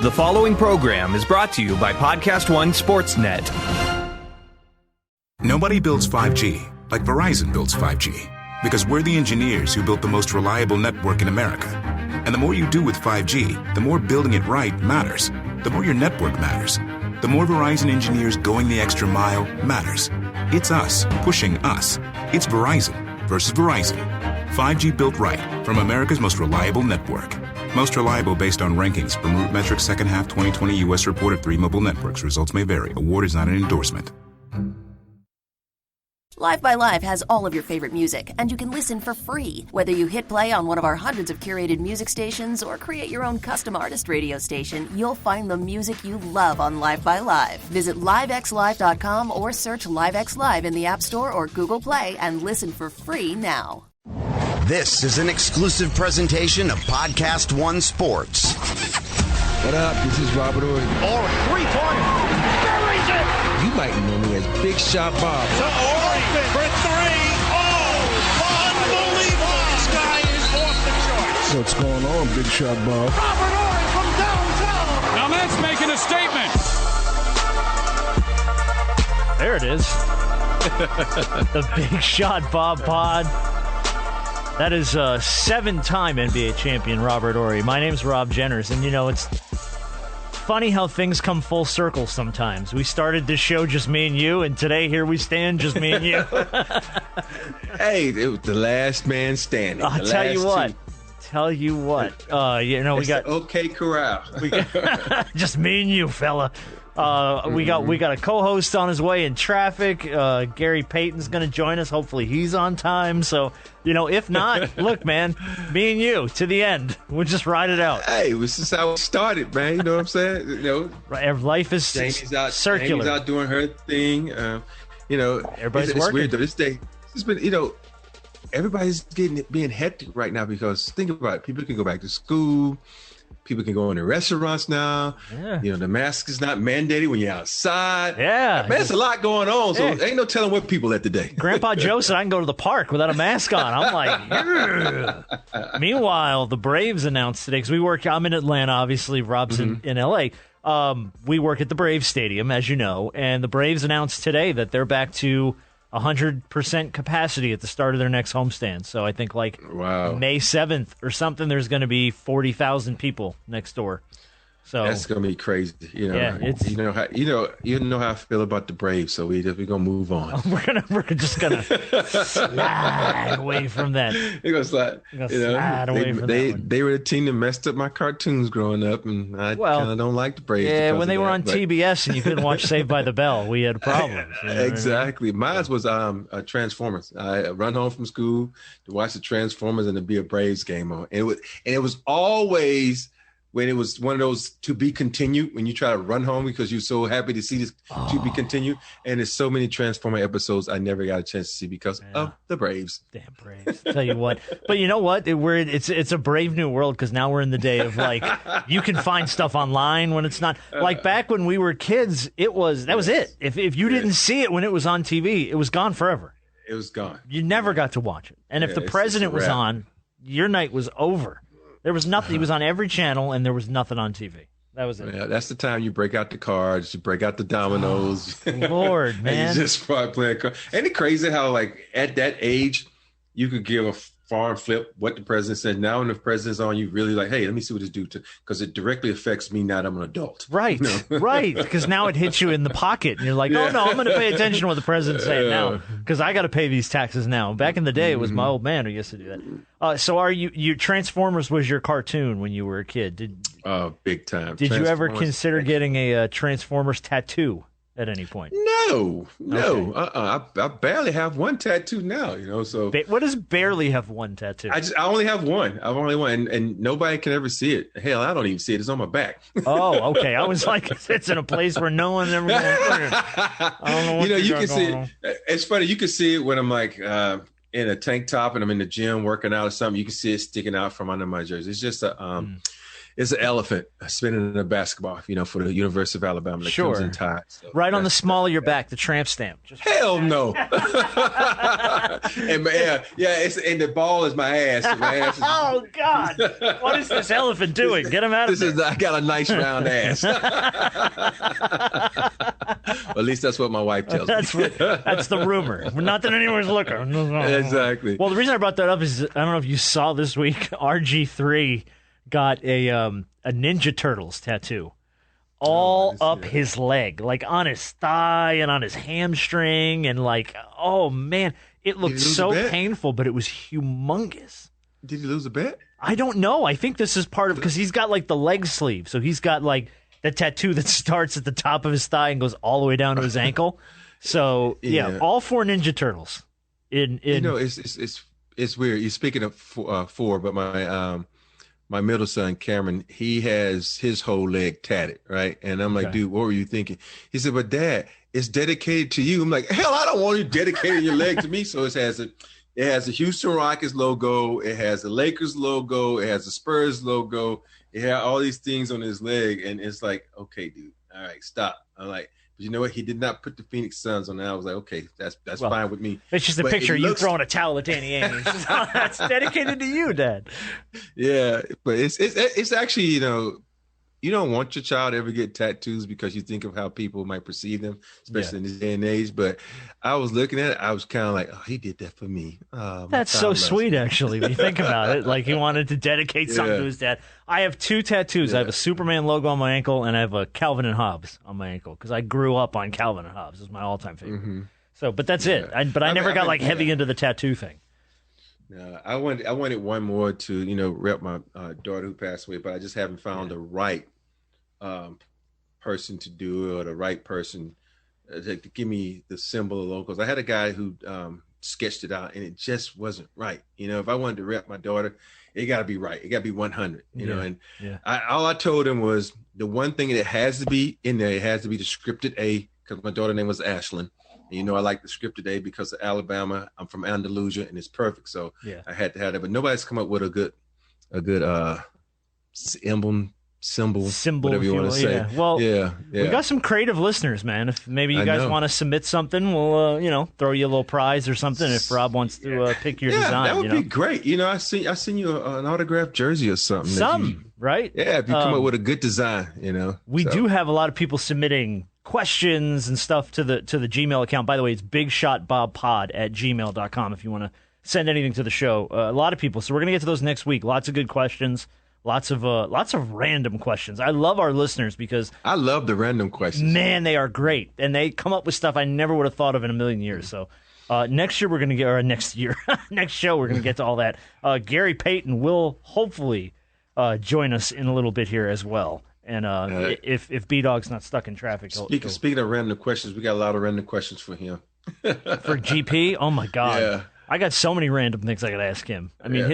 The following program is brought to you by Podcast One Sportsnet. Nobody builds 5G like Verizon builds 5G, because we're the engineers who built the most reliable network in America. And the more you do with 5G, the more building it right matters. The more your network matters. The more Verizon engineers going the extra mile matters. It's us pushing us. It's Verizon versus Verizon. 5G built right from America's most reliable network. Most reliable based on rankings from Root Metrics second half 2020 U.S. report of 3 mobile networks. Results may vary. Award is not an endorsement. Live by Live has all of your favorite music, and you can listen for free. Whether you hit play on one of our hundreds of curated music stations or create your own custom artist radio station, you'll find the music you love on Live by Live. Visit livexlive.com or search LiveX Live in the App Store or Google Play and listen for free now. This is an exclusive presentation of Podcast One Sports. What up? This is Robert Ory. Ory, three-pointer. Buries it. You might know me as Big Shot Bob. To Ory for three. Oh, unbelievable. This guy is off the charts. What's going on, Big Shot Bob? Robert Ory from downtown. Now that's making a statement. There it is. The Big Shot Bob pod. That is a 7-time NBA champion, Robert Ory. My name's Rob Jenners, and you know, it's funny how things come full circle sometimes. We started this show just me and you, and today here we stand just me and you. Hey, it was the last man standing. I'll tell you what. You know, we got OK Corral. just me and you, fella. We got a co-host on his way in traffic. Gary Payton's going to join us. Hopefully he's on time. So, you know, if not, look, man, me and you to the end. We'll just ride it out. Hey, this is how it started, man. You know what I'm saying? You know, life is circular. Jamie's out doing her thing. You know, everybody's it's working. Weird though. This day, it's been, you know, everybody's being hectic right now because think about it. People can go back to school. People can go into restaurants now. Yeah. You know, the mask is not mandated when you're outside. Yeah. Man, there's a lot going on, so ain't no telling what people at today. Grandpa Joe said I can go to the park without a mask on. I'm like, yeah. Meanwhile, the Braves announced today, because I'm in Atlanta, obviously, Rob's in L.A. We work at the Braves Stadium, as you know, and the Braves announced today that they're back to 100% capacity at the start of their next homestand. So I think May 7th or something, there's going to be 40,000 people next door. So that's going to be crazy. You know, yeah, you know how I feel about the Braves. So we're gonna move on. We're just gonna slide away from that. They're gonna slide. Away from that. They were the team that messed up my cartoons growing up, and I kind of don't like the Braves. Yeah, when they were on TBS and you couldn't watch Saved by the Bell, we had problems. You know exactly. Mine was Transformers. I run home from school to watch the Transformers and to be a Braves game on. And it was always when it was one of those to be continued, when you try to run home because you're so happy to see this to be continued. And there's so many Transformer episodes I never got a chance to see because of the Braves. Damn Braves. Tell you what. But you know what? It's a brave new world, because now we're in the day of, like, you can find stuff online when it's not. Like back when we were kids, that was it. If you didn't see it when it was on TV, it was gone forever. It was gone. You never got to watch it. And if the president was on, your night was over. There was nothing. He was on every channel, and there was nothing on TV. That was it. Yeah, that's the time you break out the cards, you break out the dominoes. Lord, man. And you just start playing cards. Ain't it crazy how, like, at that age, you could give a farm flip what the president said. Now when the president's on, you really like, hey, let me see what this do, because it directly affects me now that I'm an adult. Right, right. Because now it hits you in the pocket, and you're like, oh, no, I'm going to pay attention to what the president's saying now, because I got to pay these taxes now. Back in the day, it was my old man who used to do that. So are you Transformers was your cartoon when you were a kid? Big time. Did you ever consider getting a Transformers tattoo at any point? No. Okay. I barely have one tattoo now, you know. So what does barely have one tattoo? I only have one. I've only one, and nobody can ever see it. Hell, I don't even see it. It's on my back. Oh, okay. I was like, it's in a place where no one's ever going to. I don't know what you can see it. It's funny. You can see it when I'm like in a tank top and I'm in the gym working out or something. You can see it sticking out from under my jersey. It's just It's an elephant spinning in a basketball, for the University of Alabama that comes in ties. So right on the small of your back, the tramp stamp. Hell no. And and the ball is my ass. My ass is, oh God! What is this elephant doing? Get him out of there. I got a nice round ass. Well, at least that's what my wife tells me. That's the rumor. Not that anyone's looking. Exactly. Well, the reason I brought that up is I don't know if you saw this week. RG3 got a Ninja Turtles tattoo all up his leg, like on his thigh and on his hamstring, and oh man, it looked so painful, but it was humongous. Did he lose a bet? I don't know. I think this is part of, because he's got the leg sleeve, so he's got the tattoo that starts at the top of his thigh and goes all the way down to his ankle. So yeah, all 4 Ninja Turtles. It's weird. You're speaking of 4, but my middle son, Cameron, he has his whole leg tatted, right? And I'm like, dude, what were you thinking? He said, but Dad, it's dedicated to you. I'm like, hell, I don't want you dedicating your leg to me. So it has a Houston Rockets logo. It has the Lakers logo. It has the Spurs logo. It had all these things on his leg. And it's like, okay, dude, all right, stop. I'm like, but you know what? He did not put the Phoenix Suns on there. I was like, okay, that's fine with me. It's just a picture of you throwing a towel at Danny Ainge. That's dedicated to you, Dad. Yeah, but it's actually, you don't want your child to ever get tattoos because you think of how people might perceive them, especially in this day and age. But I was looking at it, I was kind of like, oh, he did that for me. That's so sweet, actually, when you think about it. Like he wanted to dedicate something to his dad. I have 2 tattoos. I have a Superman logo on my ankle, and I have a Calvin and Hobbes on my ankle because I grew up on Calvin and Hobbes. It's my all-time favorite. Mm-hmm. So, but that's it. I never got heavy into the tattoo thing. I wanted one more to rep my daughter who passed away, but I just haven't found the right person to do it, or the right person to give me the symbol of logos. I had a guy who sketched it out, and it just wasn't right. If I wanted to rep my daughter, it got to be right. It got to be 100. And all I told him was the one thing that has to be in there. It has to be the scripted A, because my daughter's name was Ashlyn. And, I like the scripted A because of Alabama. I'm from Andalusia, and it's perfect. So I had to have that. But nobody's come up with a good symbol, whatever you want to say. Yeah. Well, we got some creative listeners, man. If maybe you guys want to submit something, we'll throw you a little prize or something. If Rob wants to pick your design, that would be great. I send you an autographed jersey or something. Right? Yeah, if you come up with a good design, We do have a lot of people submitting questions and stuff to the Gmail account. By the way, it's bigshotbobpod@gmail.com if you want to send anything to the show. A lot of people. So we're going to get to those next week. Lots of good questions. Lots of random questions. I love our listeners because I love the random questions. Man, they are great, and they come up with stuff I never would have thought of in a million years. So next year we're going to get, or next show we're going to get to all that. Gary Payton will hopefully join us in a little bit here as well. And if B-Dog's not stuck in traffic, speaking of random questions, we got a lot of random questions for him. For GP, oh my God. Yeah. I got so many random things I could ask him. I mean,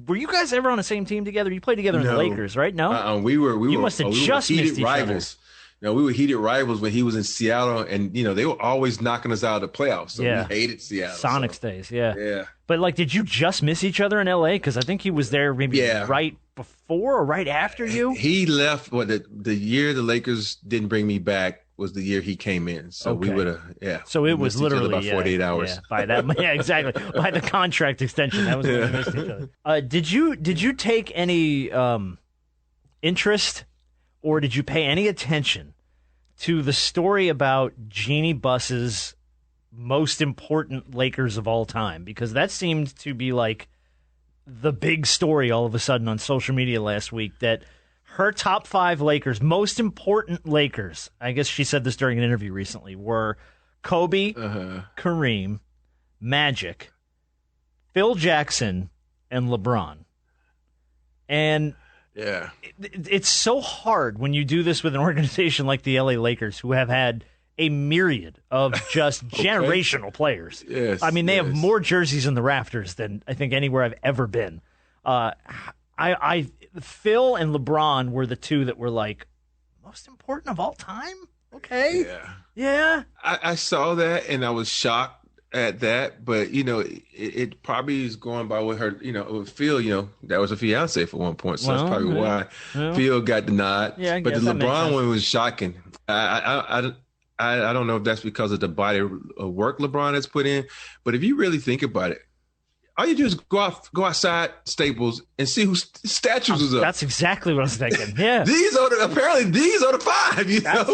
were you guys ever on the same team together? You played together in the Lakers, right? No, we were. You must have just missed each rivals. We were heated rivals when he was in Seattle, and they were always knocking us out of the playoffs. So we hated Seattle. Sonics days, yeah. But did you just miss each other in LA? Because I think he was there maybe right before or right after you. He left. The year the Lakers didn't bring me back was the year he came in. So we would have, So it was literally about 48 hours. Yeah, by that, exactly. By the contract extension, that was when we missed each other. Did you take any interest, or did you pay any attention to the story about Jeannie Buss's most important Lakers of all time? Because that seemed to be the big story all of a sudden on social media last week, that her top 5 Lakers, most important Lakers, I guess she said this during an interview recently, were Kobe, Kareem, Magic, Phil Jackson, and LeBron. And it's so hard when you do this with an organization like the LA Lakers, who have had a myriad of just generational players. Yes, I mean, they have more jerseys in the rafters than I think anywhere I've ever been. Phil and LeBron were the 2 that were most important of all time. Okay. Yeah. Yeah. I saw that and I was shocked. at that, but it probably is going by what her, with Phil, that was a fiance for one point, so that's probably why Phil got denied. Yeah, I but the guess that makes LeBron sense. one was shocking. I don't know if that's because of the body of work LeBron has put in, but if you really think about it, all you do is go outside Staples and see whose statues is up. That's exactly what I was thinking. Yeah, these are the five.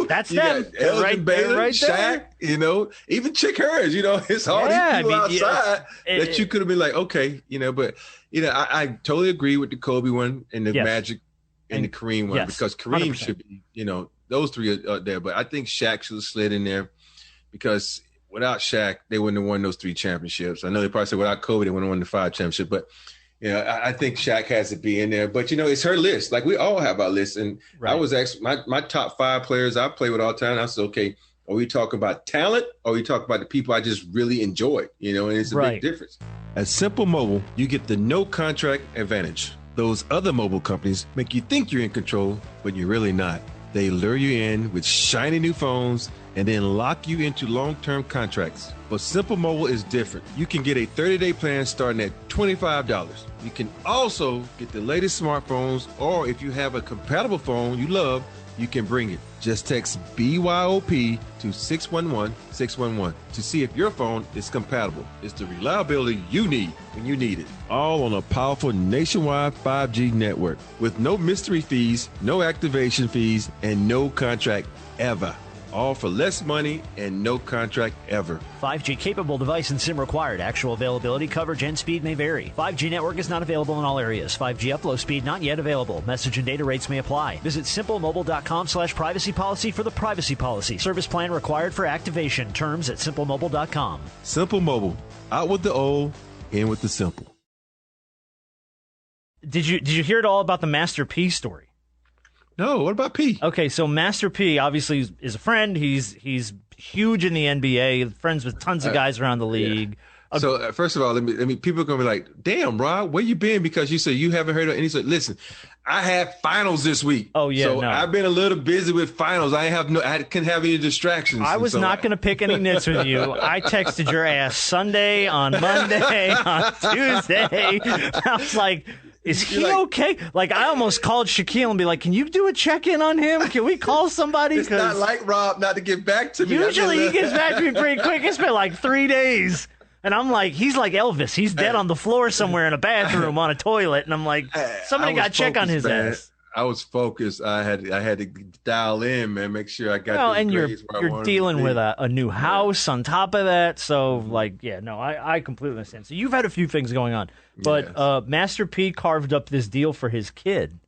That's you them. got Elgin Right Baylor, there, right Shaq. there. Even Chick Hurst. It's all Yeah, these people I mean, outside that you could have been like, okay, but I totally agree with the Kobe one and the Magic and the Kareem one because Kareem 100%. should be, those three are there. But I think Shaq should have slid in there because without Shaq, they wouldn't have won those 3 championships. I know they probably said without Kobe, they wouldn't have won the 5 championships. But, I think Shaq has to be in there. But, it's her list. Like, we all have our list. And I was asked my top 5 players I play with all the time. I said, okay, are we talking about talent or are we talking about the people I just really enjoy? And it's a big difference. At Simple Mobile, you get the no contract advantage. Those other mobile companies make you think you're in control, but you're really not. They lure you in with shiny new phones and then lock you into long-term contracts. But Simple Mobile is different. You can get a 30-day plan starting at $25. You can also get the latest smartphones, or if you have a compatible phone you love, you can bring it. Just text BYOP to 611-611 to see if your phone is compatible. It's the reliability you need when you need it. All on a powerful nationwide 5G network with no mystery fees, no activation fees, and no contract ever. All for less money and no contract ever. 5G capable device and SIM required. Actual availability, coverage, and speed may vary. 5G network is not available in all areas. 5G upload speed not yet available. Message and data rates may apply. Visit simplemobile.com/privacy policy for the privacy policy. Service plan required for activation. Terms at simplemobile.com. Simple Mobile. Out with the old, in with the simple. Did you hear it all about the Master P story? No, what about P? Okay, so Master P obviously is a friend. He's huge in the NBA, friends with tons of guys around the league. Yeah. So first of all, let me people are gonna be like, "Damn, Rob, where you been?" Because you said you haven't heard of. And he said, "Listen, I had finals this week. Oh yeah, so I've been a little busy with finals. I couldn't have any distractions." I was not going to pick any nits with you. I texted your ass Sunday, on Monday, on Tuesday. I was like, is he okay? Like, I almost called Shaquille and be like, can you do a check-in on him? Can we call somebody? It's not like Rob not to get back to me. Usually he gets back to me pretty quick. It's been like 3 days. And I'm like, he's like Elvis. He's dead on the floor somewhere in a bathroom on a toilet. And I'm like, somebody got to check on his ass. I was focused. I had to dial in, man, make sure I got. Well, and you're dealing with a new house on top of that, so I completely understand. So you've had a few things going on, but Master P carved up this deal for his kid,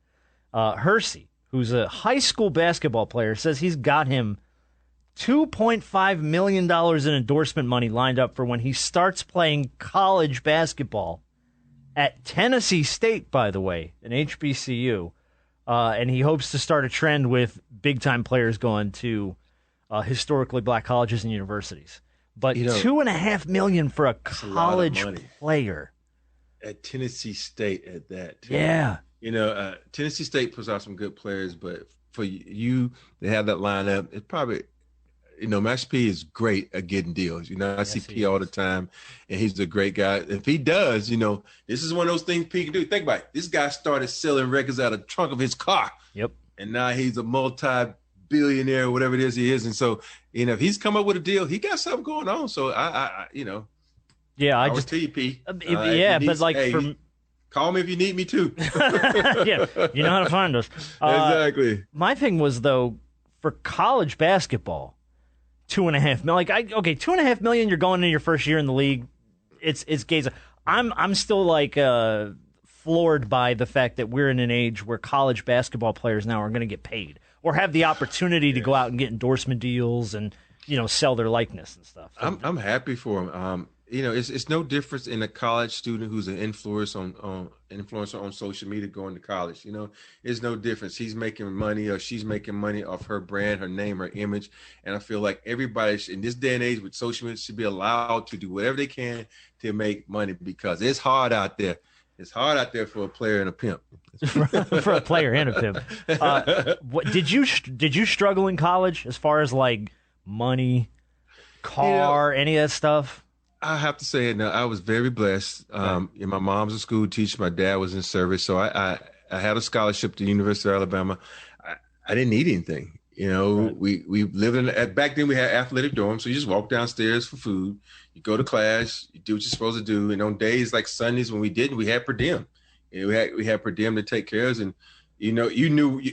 Hersey, who's a high school basketball player. Says he's got him $2.5 million in endorsement money lined up for when he starts playing college basketball at Tennessee State, by the way, an HBCU. And he hopes to start a trend with big-time players going to historically black colleges and universities. But $2.5 million for a college player at Tennessee State at that. Too. Yeah, Tennessee State puts out some good players, but for you to have that lineup, it's probably. Master P is great at getting deals. I see P all the time, and he's a great guy. If he does, this is one of those things P can do. Think about it. This guy started selling records out of the trunk of his car. Yep. And now he's a multi-billionaire, whatever it is he is. And so, if he's come up with a deal, he got something going on. So, Yeah, I just tell you, P. But like call me if you need me too. Yeah, you know how to find us. Exactly. My thing was, though, for college basketball, $2.5 million. $2.5 million. You're going into your first year in the league. It's gaze. I'm still floored by the fact that we're in an age where college basketball players now are going to get paid or have the opportunity to go out and get endorsement deals and sell their likeness and stuff. So, I'm happy for him. It's no difference in a college student who's an influencer on social media going to college. It's no difference. He's making money or she's making money off her brand, her name, her image. And I feel like everybody in this day and age with social media should be allowed to do whatever they can to make money because it's hard out there. It's hard out there for a player and a pimp. For a player and a pimp. Did you struggle in college as far as like money, car, any of that stuff? I have to say it now. I was very blessed. My mom's a school teacher. My dad was in service. So I had a scholarship to the University of Alabama. I didn't need anything. You know, we lived back then we had athletic dorms. So you just walk downstairs for food. You go to class. You do what you're supposed to do. And on days like Sundays when we didn't, we had per diem. You know, we had per diem to take care of us. And, you know,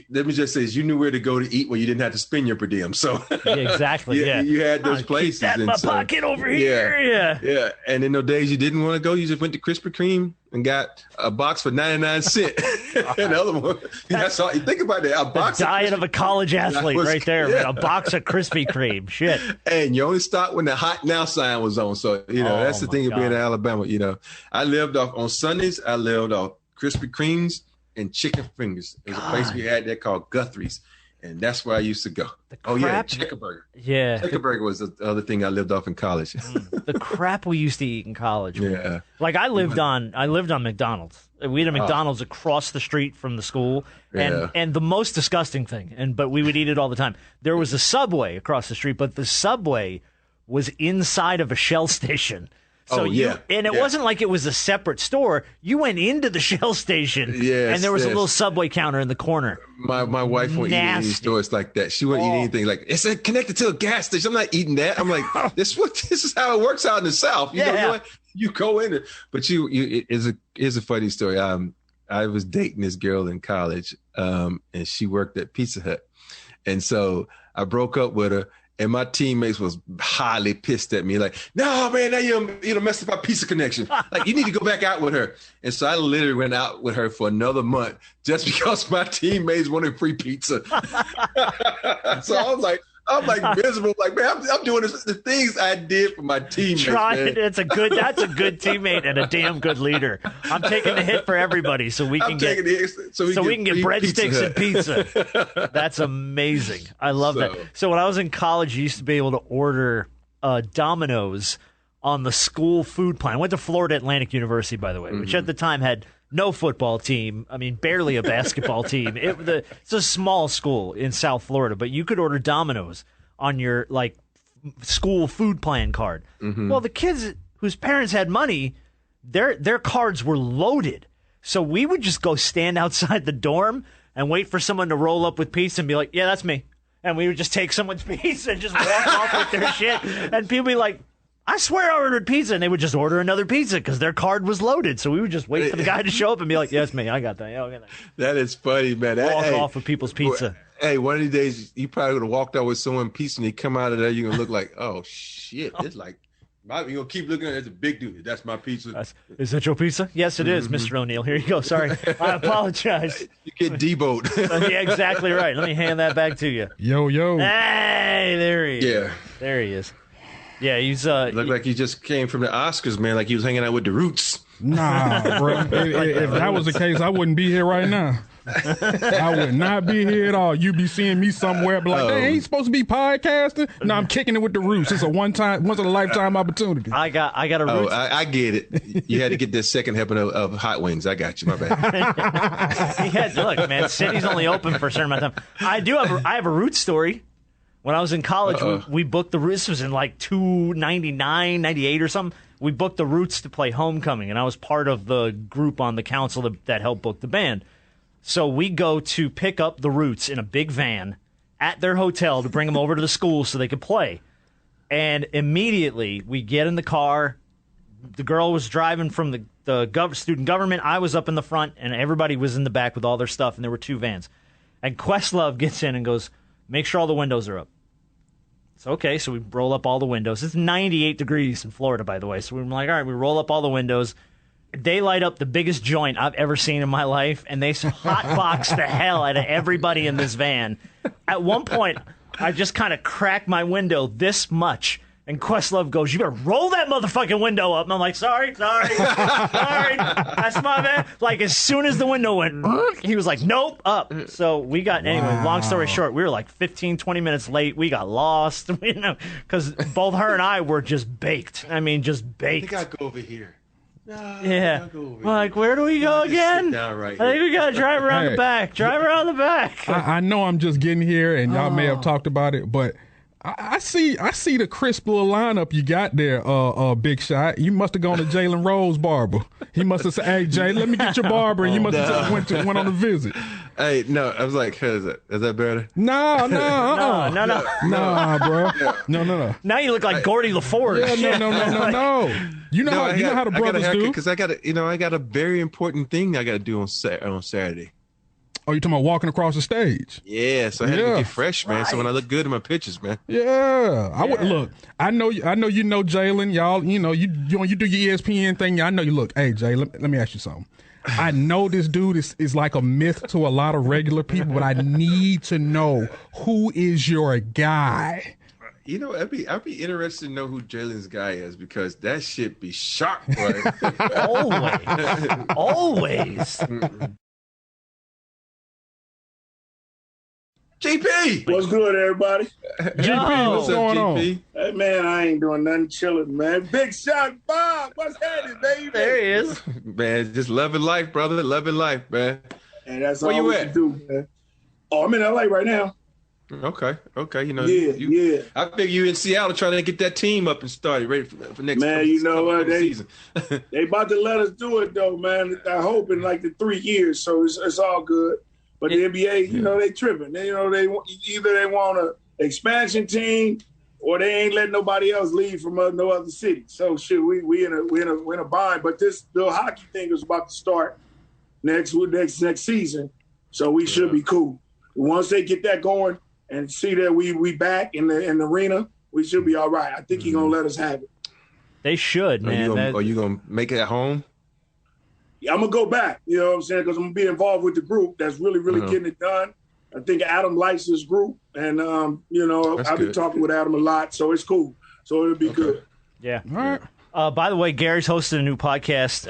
let me just say, you knew where to go to eat when you didn't have to spend your per diem. So exactly. You had those places. Keep that in my pocket over here. Yeah. And in those days you didn't want to go, you just went to Krispy Kreme and got a box for 99 cents. Another one. That's all. You think about that. A box. The diet of a college athlete right there, man. A box of Krispy Kreme. Shit. And you only stopped when the hot now sign was on. So, you know, that's the thing of being in Alabama. You know, I lived off on Sundays. I lived off Krispy Kremes and chicken fingers. There's a place we had there called Guthrie's, and that's where I used to go. Checkerburger. Yeah, Checkerburger was the other thing I lived off in college. The crap we used to eat in college. Man. Yeah, like I lived on McDonald's. We had a McDonald's across the street from the school, and the most disgusting thing, but we would eat it all the time. There was a Subway across the street, but the Subway was inside of a Shell station. So it wasn't like it was a separate store. You went into the Shell station, and there was a little Subway counter in the corner. My wife won't eat any stores like that. She won't eat anything like it's connected to a gas station. I'm not eating that. I'm like, this is how it works out in the South. You know, you go in it, but here's a funny story. I was dating this girl in college, and she worked at Pizza Hut, and so I broke up with her. And my teammates was highly pissed at me, like, no, man, now you messed up our pizza connection. Like, you need to go back out with her. And so I literally went out with her for another month just because my teammates wanted free pizza. So I'm like miserable. Like, man, I'm doing the things I did for my teammates. That's a good teammate and a damn good leader. I'm taking the hit for everybody so we can get breadsticks and pizza. That's amazing. I love that. So when I was in college, you used to be able to order Domino's on the school food plan. I went to Florida Atlantic University, by the way, which at the time had no football team. I mean, barely a basketball team. It's a small school in South Florida, but you could order Domino's on your school food plan card. Mm-hmm. Well, the kids whose parents had money, their cards were loaded. So we would just go stand outside the dorm and wait for someone to roll up with pizza and be like, yeah, that's me. And we would just take someone's pizza and just walk off with their shit. And people would be like, I swear I ordered pizza, and they would just order another pizza because their card was loaded. So we would just wait for the guy to show up and be like, yes, me, I got that. Yeah, okay, that is funny, man. Walk off with people's pizza. Hey, one of these days, you probably would have walked out with someone's pizza, and you come out of there, you're going to look like, oh, shit. It's like, you're going to keep looking at it as a big dude. That's my pizza. Is that your pizza? Yes, it is, Mr. O'Neill. Here you go. Sorry. I apologize. You get deboed. Yeah, exactly right. Let me hand that back to you. Yo. Hey, there he is. Yeah. There he is. Yeah, he's looked like he just came from the Oscars, man. Like he was hanging out with the Roots. Nah, bro. If that was the case, I wouldn't be here right now. I would not be here at all. You'd be seeing me somewhere, be like, "Hey, ain't supposed to be podcasting." No, I'm kicking it with the Roots. It's a once in a lifetime opportunity. I got a Roots. I get it. You had to get this second helping of hot wings. I got you. My bad. Look, man, City's only open for a certain amount of time. I have a Roots story. When I was in college, we booked the Roots. This was in like 299, 98 or something. We booked the Roots to play Homecoming, and I was part of the group on the council that helped book the band. So we go to pick up the Roots in a big van at their hotel to bring them over to the school so they could play. And immediately we get in the car. The girl was driving from the student government. I was up in the front, and everybody was in the back with all their stuff, and there were two vans. And Questlove gets in and goes, make sure all the windows are up. So, okay, so we roll up all the windows. It's 98 degrees in Florida, by the way. So we're like, all right, we roll up all the windows. They light up the biggest joint I've ever seen in my life, and they hotbox the hell out of everybody in this van. At one point, I just kind of cracked my window this much, and Questlove goes, you better roll that motherfucking window up. And I'm like, sorry. That's my bad. Like, as soon as the window went, he was like, nope, up. So we got, anyway, long story short, we were like 15, 20 minutes late. We got lost, because both her and I were just baked. I mean, just baked. I think I'll go over here. No, yeah. Like, where do we go again? Right I think we got to drive around the back. Drive around the back. I know I'm just getting here, and y'all may have talked about it, but I see the crisp little lineup you got there, Big Shot. You must have gone to Jalen Rose barber. He must have said, "Hey Jay, let me get your barber," and you must have just went on a visit. Hey, no, I was like, is that better? No, No. Nah, bro. No. Now you look like Gordy LaForge. Yeah, no. You know how the brothers do. Because I got a very important thing I got to do on Saturday. Oh, you talking about walking across the stage? Yeah, so I had to get fresh, man. Right. So when I look good in my pictures, man. Yeah, I would look. I know you know Jalen, y'all. You know you do your ESPN thing. I know you look. Hey Jay, let me ask you something. I know this dude is like a myth to a lot of regular people, but I need to know, who is your guy? You know, I'd be interested to know who Jalen's guy is, because that shit be sharp, right? Always. GP! What's good, everybody? GP, what's going on? Hey, man, I ain't doing nothing, chilling, man. Big Shot Bob, what's happening, baby? There he is. Man, just loving life, brother. Loving life, man. And that's Where all you we at? can do, man. Oh, I'm in LA right now. Okay. You know, Yeah. I figure you in Seattle trying to get that team up and started, ready for next Man, you know what? season. They about to let us do it, though, man. I hope in like the 3 years, so it's all good. But the NBA, you know, they tripping. They either they want an expansion team, or they ain't letting nobody else leave from no other city. So shit, we in a bind. But this little hockey thing is about to start next season, so we should be cool. Once they get that going and see that we back in the arena, we should be all right. I think he's gonna let us have it. They should, man. Are you gonna make it at home? I'm going to go back, you know what I'm saying, because I'm going to be involved with the group that's really getting it done. I think Adam likes this group, and, you know, I've been talking with Adam a lot, so it's cool. So it'll be good. Yeah. All right. By the way, Gary's hosted a new podcast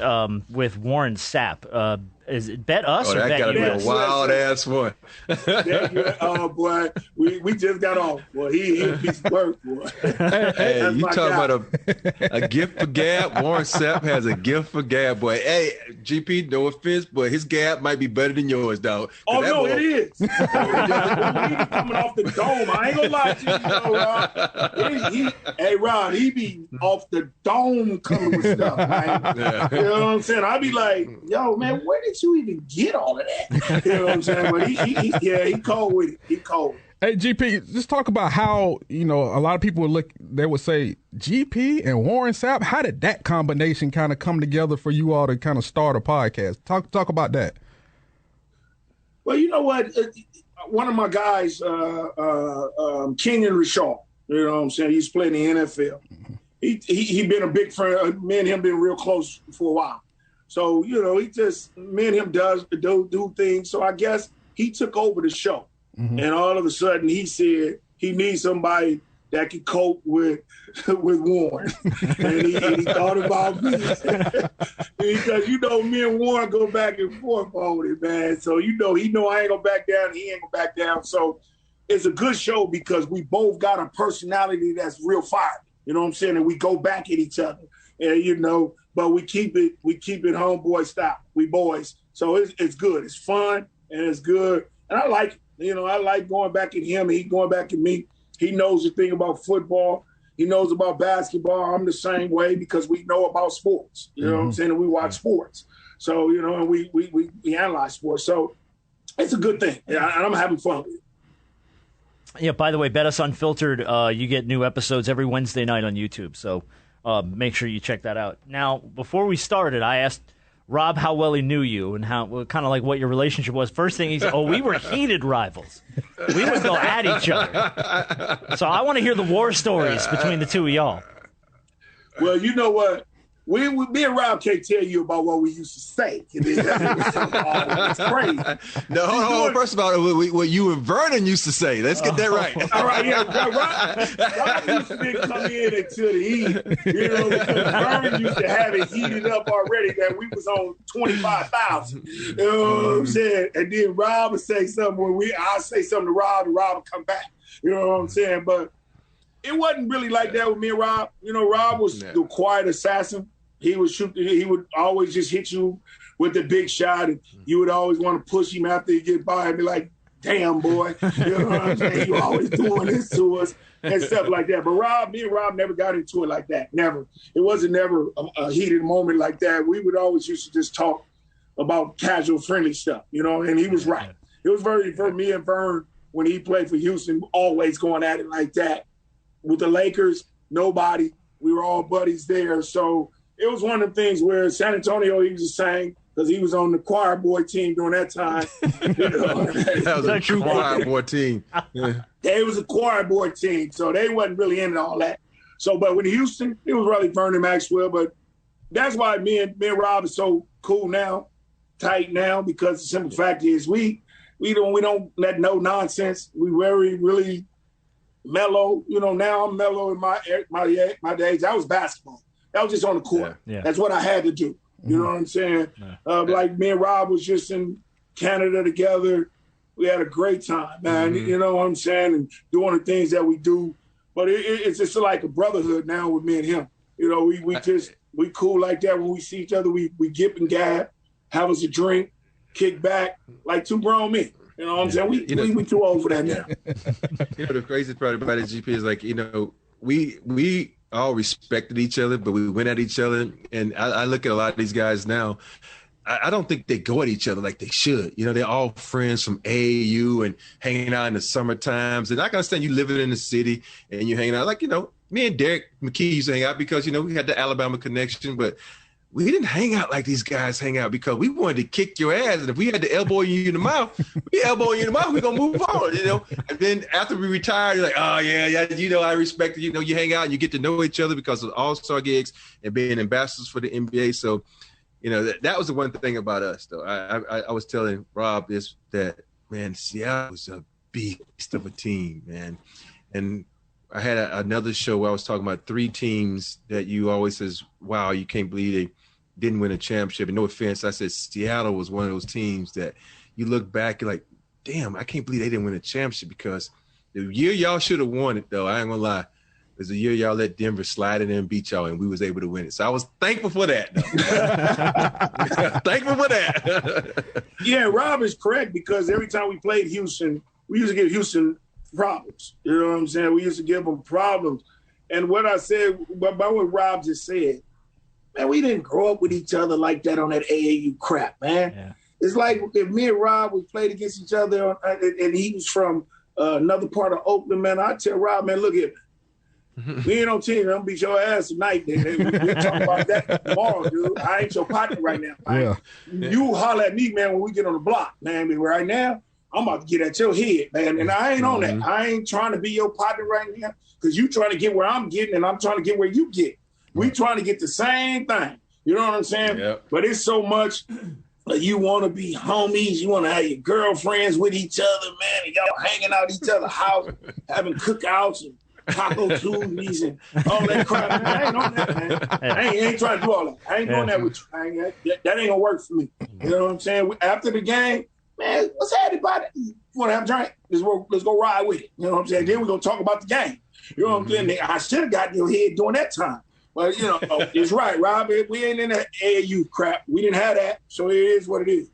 with Warren Sapp. Is it Bet Us or Bet that got to be US? a wild-ass one. Oh, boy. We just got off. Well, he a piece of work, boy. Hey, you talking about a gift for gab? Warren Sapp has a gift for gab, boy. Hey, GP, no offense, but his gab might be better than yours, dog. Oh, no, it is. He coming off the dome. I ain't going to lie to you, Rob. Rob, he be off the dome coming with stuff, man. Yeah. You know what I'm saying? I be like, yo, man, where did you even get all of that? You know what I'm saying? But he cold with it. He cold. Hey, GP, just talk about how, you know, a lot of people would say, GP and Warren Sapp, how did that combination kind of come together for you all to kind of start a podcast? Talk about that. Well, you know what? One of my guys, Kenyon Richard, you know what I'm saying? He's playing in the NFL. He been a big friend. Me and him been real close for a while. So, you know, me and him do things. So I guess he took over the show. Mm-hmm. And all of a sudden he said he needs somebody that can cope with Warren. And he thought about me. Because, you know, me and Warren go back and forth on it, man. So, you know, he know I ain't going to back down. He ain't going to back down. So it's a good show because we both got a personality that's real fire. You know what I'm saying? And we go back at each other. And, you know, but we keep it homeboy style. We boys. So it's good. It's fun and it's good. And I like it. You know, I like going back at him and he going back at me. He knows the thing about football. He knows about basketball. I'm the same way because we know about sports. You know what I'm saying? And we watch sports. So, you know, and we analyze sports. So it's a good thing. And I'm having fun with it. Yeah, by the way, Bet Us Unfiltered, you get new episodes every Wednesday night on YouTube. So make sure you check that out. Now, before we started, I asked Rob how well he knew you and how kind of like what your relationship was. First thing he said, we were heated rivals. We would go at each other. So I want to hear the war stories between the two of y'all. Well, you know what? Me and Rob can't tell you about what we used to say. It's crazy. No, hold on. First of all, what you and Vernon used to say. Let's get that right. All right, yeah. Rob used to come in into the heat. You know, because Vernon used to have it heated up already that we was on 25,000. You know what I'm saying? And then Rob would say something I'll say something to Rob and Rob would come back. You know what I'm saying? But it wasn't really like that with me and Rob. You know, Rob was the quiet assassin. He would shoot. He would always just hit you with the big shot, and you would always want to push him after he get by and be like, damn boy, you know what I'm saying? You always doing this to us and stuff like that. But me and Rob never got into it like that. Never. It wasn't never a heated moment like that. We would always used to just talk about casual, friendly stuff, you know, and he was right. It was very, for me and Vern, when he played for Houston, always going at it like that. With the Lakers, nobody. We were all buddies there. So it was one of the things where San Antonio, he was just saying, because he was on the choir boy team during that time. You know, that was a true choir boy team. Yeah. They was a choir boy team, so they wasn't really into all that. So, but with Houston, it was really Vernon Maxwell. But that's why me and Rob is so cool now, tight now, because the simple fact is we don't let no nonsense. We really mellow. You know, now I'm mellow in my days. That was basketball. That was just on the court. Yeah. That's what I had to do. You know what I'm saying? Like me and Rob was just in Canada together. We had a great time, man. You know what I'm saying? And doing the things that we do. But it's just like a brotherhood now with me and him. You know, we cool like that. When we see each other, we gip and gab, have us a drink, kick back like two grown men. You know what I'm saying? We too old for that now. You know, the crazy part about it, GP, is like, you know, we all respected each other, but we went at each other. And I look at a lot of these guys now. I don't think they go at each other like they should. You know, they're all friends from AAU and hanging out in the summer times. And I can understand you living in the city and you're hanging out. Like, you know, me and Derek McKee used to hang out because, you know, we had the Alabama connection. But we didn't hang out like these guys hang out because we wanted to kick your ass. And if we had to elbow you in the mouth, we elbow you in the mouth, we're going to move on, you know. And then after we retired, you're like, oh, yeah, you know, I respect it. You know, you hang out and you get to know each other because of all-star gigs and being ambassadors for the NBA. So, you know, that was the one thing about us, though. I was telling Rob this, that, man, Seattle was a beast of a team, man. And I had another show where I was talking about three teams that you always says, wow, you can't believe they didn't win a championship. And no offense, I said Seattle was one of those teams that you look back, you're like, damn, I can't believe they didn't win a championship, because the year y'all should have won it, though, I ain't gonna lie, was the year y'all let Denver slide in and beat y'all, and we was able to win it. So I was thankful for that. Thankful for that. Yeah, Rob is correct, because every time we played Houston, we used to give Houston problems. You know what I'm saying? We used to give them problems. And what I said, about what Rob just said, man, we didn't grow up with each other like that on that AAU crap, man. Yeah. It's like if me and Rob, we played against each other, and he was from another part of Oakland, man, I tell Rob, man, look at me. We ain't on team. I'm gonna beat your ass tonight. We'll talk about that tomorrow, dude. I ain't your partner right now. Right? Yeah. You holler at me, man, when we get on the block, man. But right now, I'm about to get at your head, man. And I ain't on that. I ain't trying to be your partner right now, because you trying to get where I'm getting, and I'm trying to get where you get. We trying to get the same thing. You know what I'm saying? Yep. But it's so much. You want to be homies. You want to have your girlfriends with each other, man. And y'all hanging out at each other's house, having cookouts and Taco Tuesdays and all that crap. I ain't on that, man. I ain't trying to do all that. I ain't doing that with you. That ain't gonna work for me. You know what I'm saying? After the game, man, what's happening about it? You want to have a drink? Let's go ride with it. You know what I'm saying? Then we're gonna talk about the game. You know what I'm saying? I should have gotten your head during that time. But, you know, it's right, Rob. We ain't in that AAU crap. We didn't have that, so it is what it is.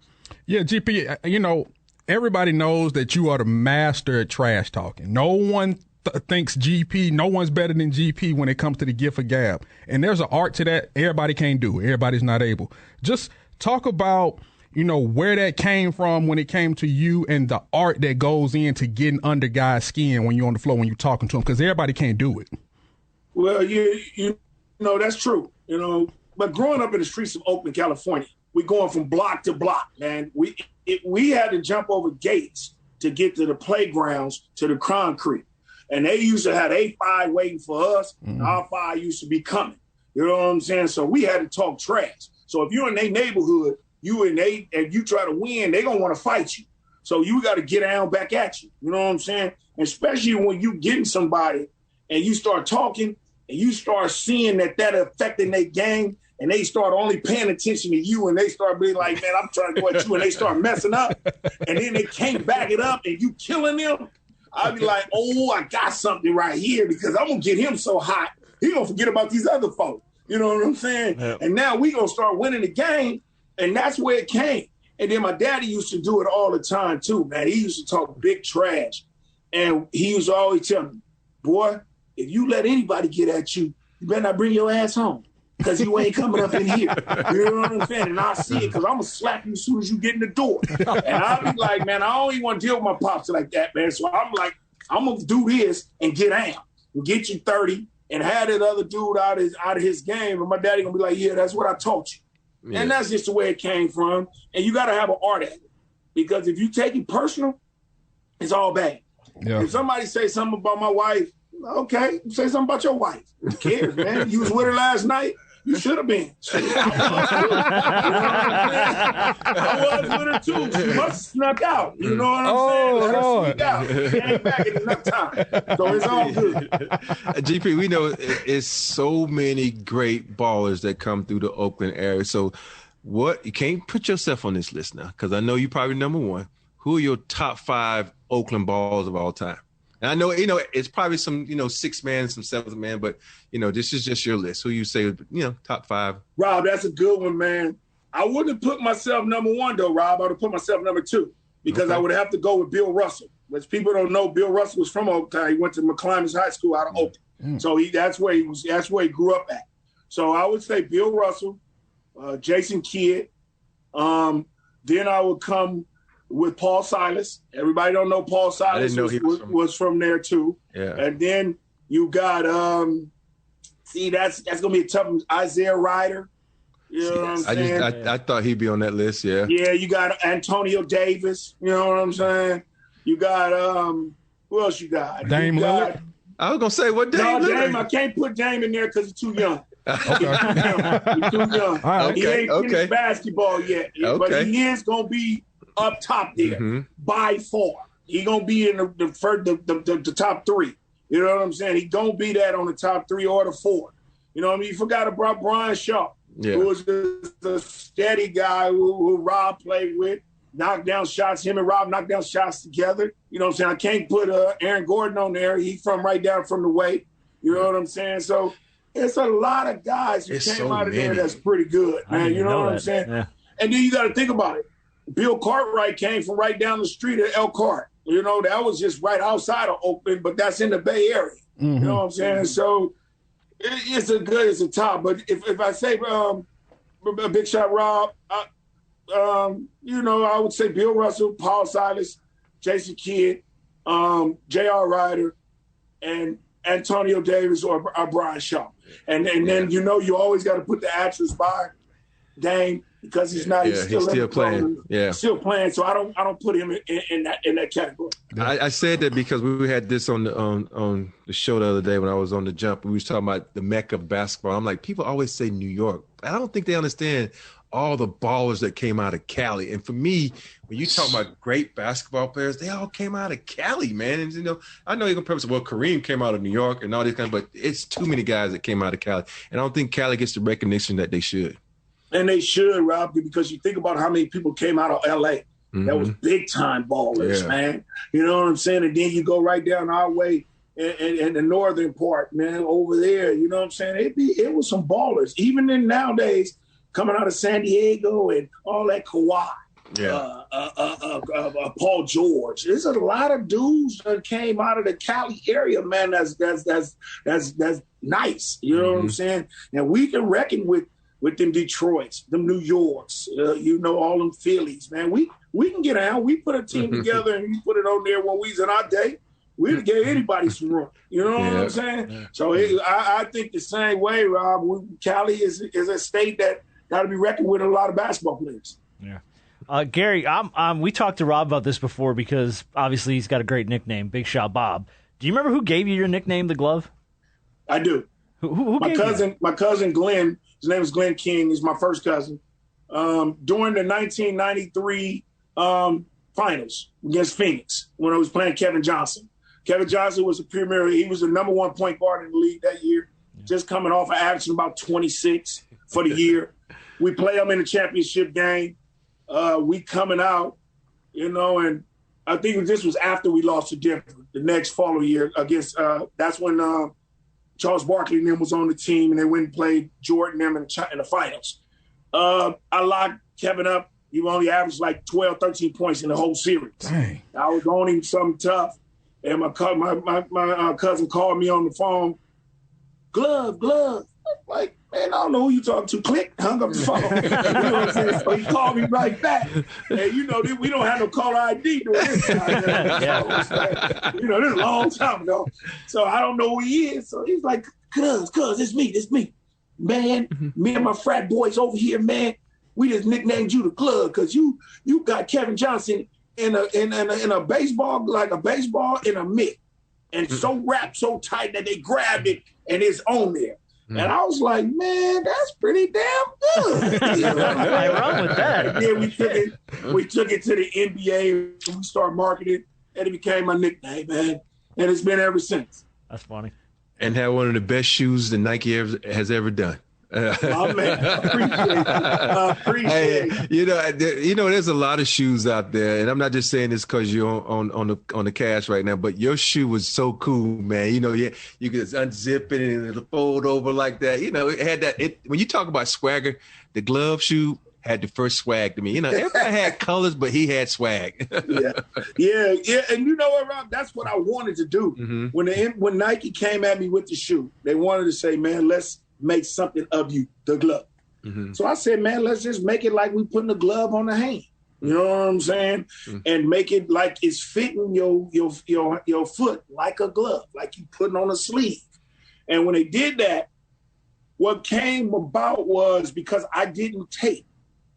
Yeah, GP, you know, everybody knows that you are the master at trash talking. No one thinks GP, no one's better than GP when it comes to the gift of gab. And there's an art to that. Everybody can't do it. Everybody's not able. Just talk about, you know, where that came from when it came to you and the art that goes into getting under guys' skin when you're on the floor, when you're talking to them, because everybody can't do it. Well, you know, that's true, you know. But growing up in the streets of Oakland, California, we're going from block to block, man. We had to jump over gates to get to the playgrounds, to the concrete. And they used to have A5 waiting for us. Mm-hmm. Our 5 used to be coming. You know what I'm saying? So we had to talk trash. So if you're in their neighborhood, and you try to win, they're going to want to fight you. So you got to get down back at you. You know what I'm saying? Especially when you getting somebody and you start talking and you start seeing that affecting their game, and they start only paying attention to you, and they start being like, man, I'm trying to go at you, and they start messing up, and then they can't back it up, and you killing them. I'd be like, oh, I got something right here, because I'm going to get him so hot, he going to forget about these other folks. You know what I'm saying? Yep. And now we going to start winning the game, and that's where it came. And then my daddy used to do it all the time too, man. He used to talk big trash. And he used to always tell me, boy, if you let anybody get at you, you better not bring your ass home because you ain't coming up in here. You know what I'm saying? And I see it because I'm going to slap you as soon as you get in the door. And I'll be like, man, I don't even want to deal with my pops like that, man. So I'm like, I'm going to do this and get out and get you 30 and have that other dude out of his game. And my daddy going to be like, yeah, that's what I taught you. Yeah. And that's just the way it came from. And you got to have an art at it. Because if you take it personal, it's all bad. Yeah. If somebody say something about my wife, okay, say something about your wife. Who cares, man? You was with her last night. You should have been. I was with her too. She must have snuck out. You know what I'm saying? Let her sneak out. She ain't back in enough time. So it's all good. GP, we know it's so many great ballers that come through the Oakland area. So you can't put yourself on this list now because I know you're probably number one. Who are your top 5 Oakland ballers of all time? And I know, it's probably some, 6th man, some 7th man, but, this is just your list. Who you say, top 5? Rob, that's a good one, man. I wouldn't have put myself number 1, though, Rob. I would have put myself number 2 because I would have to go with Bill Russell. Which people don't know, Bill Russell was from Oakland. He went to McClymonds High School out of Oakland. So that's where he grew up at. So I would say Bill Russell, Jason Kidd. Then I would come with Paul Silas. Everybody don't know Paul Silas was from there too. Yeah. And then you got that's gonna be a tough one. Isaiah Ryder. You know what I'm saying? I thought he'd be on that list, yeah. Yeah, you got Antonio Davis, you know what I'm saying? You got who else you got? Dame Lillard. I was gonna say what Dame Lillard. Dame, I can't put Dame in there because he's too young. Okay. He's too young. Right. He ain't finished basketball yet. But he is gonna be up top there by far. He gonna be in the top 3. You know what I'm saying? He gonna be that on the top 3 or the 4. You know what I mean? You forgot about Brian Shaw, who was the steady guy who Rob played with, knocked down shots. Him and Rob knocked down shots together. You know what I'm saying? I can't put Aaron Gordon on there. He from right down from the way. You know what I'm saying? So it's a lot of guys who came out of there that's pretty good, man. You know what I'm saying? Yeah. And then you got to think about it. Bill Cartwright came from right down the street at Elkhart. You know, that was just right outside of Oakland, but that's in the Bay Area. You know what I'm saying? So it's a top. But if I say a big shot, Rob, I would say Bill Russell, Paul Silas, Jason Kidd, J.R. Ryder, and Antonio Davis or Brian Shaw. And then, you always got to put the asterisk by Dame because he's not. He's still playing. Still playing. So I don't put him in that category. I said that because we had this on the show the other day when I was on the jump. We was talking about the Mecca of basketball. I'm like, people always say New York. I don't think they understand all the ballers that came out of Cali. And for me, when you talk about great basketball players, they all came out of Cali, man. And, I know you're going to say, well, Kareem came out of New York and all these but it's too many guys that came out of Cali. And I don't think Cali gets the recognition that they should. And they should, Rob, because you think about how many people came out of L.A. That was big-time ballers, man. You know what I'm saying? And then you go right down our way in the northern part, man, over there. You know what I'm saying? It was some ballers. Even in nowadays, coming out of San Diego and all that Kawhi, Paul George. There's a lot of dudes that came out of the Cali area, man. That's nice. You know what I'm saying? And we can reckon with them Detroits, them New Yorks, all them Phillies, man. We can get out. We put a team together and we put it on there when we was in our day. We'd have gave anybody some room. You know what I'm saying? Yeah. So I think the same way, Rob. Cali is a state that got to be reckoned with a lot of basketball players. Yeah. Gary, we talked to Rob about this before because obviously he's got a great nickname, Big Shot Bob. Do you remember who gave you your nickname, the Glove? I do. Who my cousin Glenn. His name is Glenn King. He's my first cousin. During the 1993 finals against Phoenix, when I was playing Kevin Johnson. Kevin Johnson was he was the number 1 point guard in the league that year, just coming off of averaging about 26 for the year. We play him in the championship game. We coming out, and I think this was after we lost to Denver the next following year against that's when Charles Barkley and them was on the team, and they went and played Jordan and them in the finals. I locked Kevin up He only averaged like 12, 13 points in the whole series. Dang. I was on him something tough, and my cousin called me on the phone. Glove. Like, man, I don't know who you talking to. Click, hung up the phone. You know what I'm saying? So he called me right back. And, you know, we don't have no caller ID during this time. This is a long time ago. So I don't know who he is. So he's like, cuz, it's me. Man, me and my frat boys over here, man, we just nicknamed you the Glove because you got Kevin Johnson in a baseball, like a baseball in a mitt. And so wrapped so tight that they grabbed it and it's on there. And I was like, man, that's pretty damn good. I run with that. And then we took it to the NBA and we started marketing, and it became my nickname, man. And it's been ever since. That's funny. And had one of the best shoes that Nike has ever done. Oh, man, I appreciate it. Hey, there's a lot of shoes out there, and I'm not just saying this because you're on the cast right now, but your shoe was so cool, man. You could unzip it and it'll fold over like that. It had that. When you talk about swagger, the Glove shoe had the first swag to me. Everybody had colors, but he had swag. Yeah. And you know what, Rob? That's what I wanted to do. Mm-hmm. When Nike came at me with the shoe, they wanted to say, man, let's make something of you, the glove. Mm-hmm. So I said, man, let's just make it like we putting a glove on the hand. You know what I'm saying? Mm-hmm. And make it like it's fitting your foot like a glove, like you putting on a sleeve. And when they did that, what came about was because I didn't tape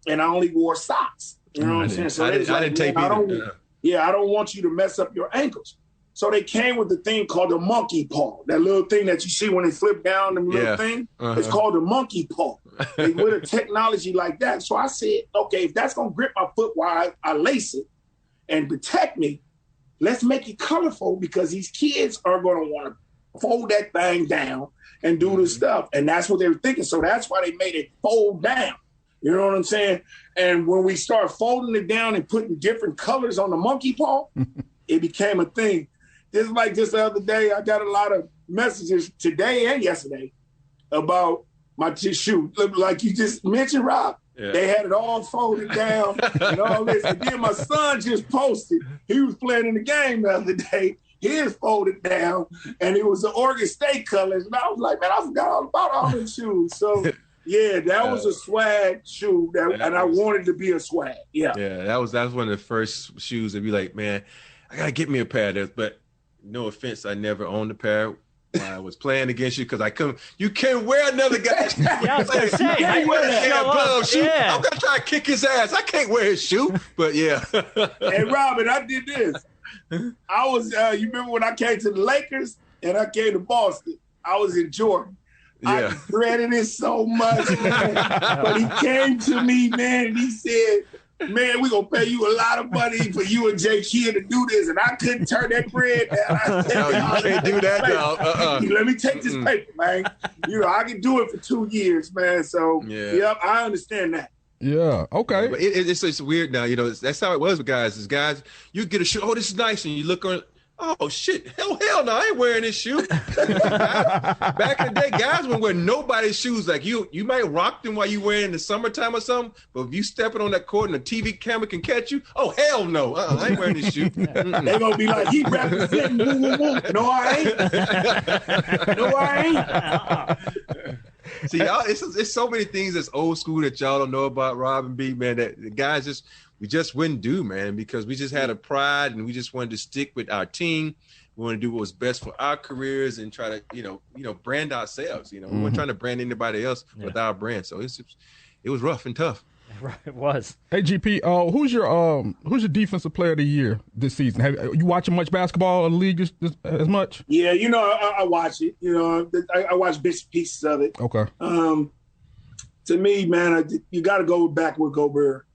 and I only wore socks. You know what I'm saying? So I didn't tape either. I don't want you to mess up your ankles. So they came with the thing called the monkey paw, that little thing that you see when they flip down the little thing. Uh-huh. It's called the monkey paw. With a technology like that. So I said, okay, if that's going to grip my foot while I lace it and protect me, let's make it colorful because these kids are going to want to fold that thing down and do the stuff. And that's what they were thinking. So that's why they made it fold down. You know what I'm saying? And when we start folding it down and putting different colors on the monkey paw, it became a thing. Just like this the other day, I got a lot of messages today and yesterday about my shoe. Like you just mentioned, Rob, they had it all folded down and all this. And then my son just posted, he was playing in the game the other day, his folded down, and it was the Oregon State colors. And I was like, man, I forgot all about all them shoes. So, yeah, that was a swag shoe, and I wanted to be a swag. Yeah, that was one of the first shoes to be like, man, I got to get me a pair of this, but no offense, I never owned a pair while I was playing against you because I couldn't. You can't wear another guy's shoe. I was going to say, you can't wear that glove shoe. Yeah. I'm gonna try to kick his ass. I can't wear his shoe, but yeah. Hey, Robin, I did this. I was. You remember when I came to the Lakers and I came to Boston? I was in Jordan. I regretted it so much, man. But he came to me, man, and he said, man, we're going to pay you a lot of money for you and Jay Kidd to do this. And I couldn't turn that bread down. No, you can't do that, dog. Let me take this paper, man. I can do it for 2 years, man. So, yep, I understand that. Yeah, okay. But it's weird now. That's how it was with guys. Is guys, you get a shoe, oh, this is nice. And you look on, oh, shit, hell no, I ain't wearing this shoe. Back in the day, guys wouldn't wear nobody's shoes. Like you might rock them while you wear in the summertime or something, but if you stepping on that court and the TV camera can catch you, oh, hell no, I ain't wearing this shoe. They're going to be like, he representing woo, woo, woo. No, I ain't. See, y'all, it's so many things that's old school that y'all don't know about, Rob and B, man, that the guys we just wouldn't do, man, because we just had a pride and we just wanted to stick with our team. We want to do what was best for our careers and try to, brand ourselves. We weren't trying to brand anybody else with our brand. So it was rough and tough. It was. Hey, GP, who's your defensive player of the year this season? Have you watching much basketball in the league as much? Yeah, I watch it. I watch bits and pieces of it. Okay. To me, man, you got to go back with Gobert.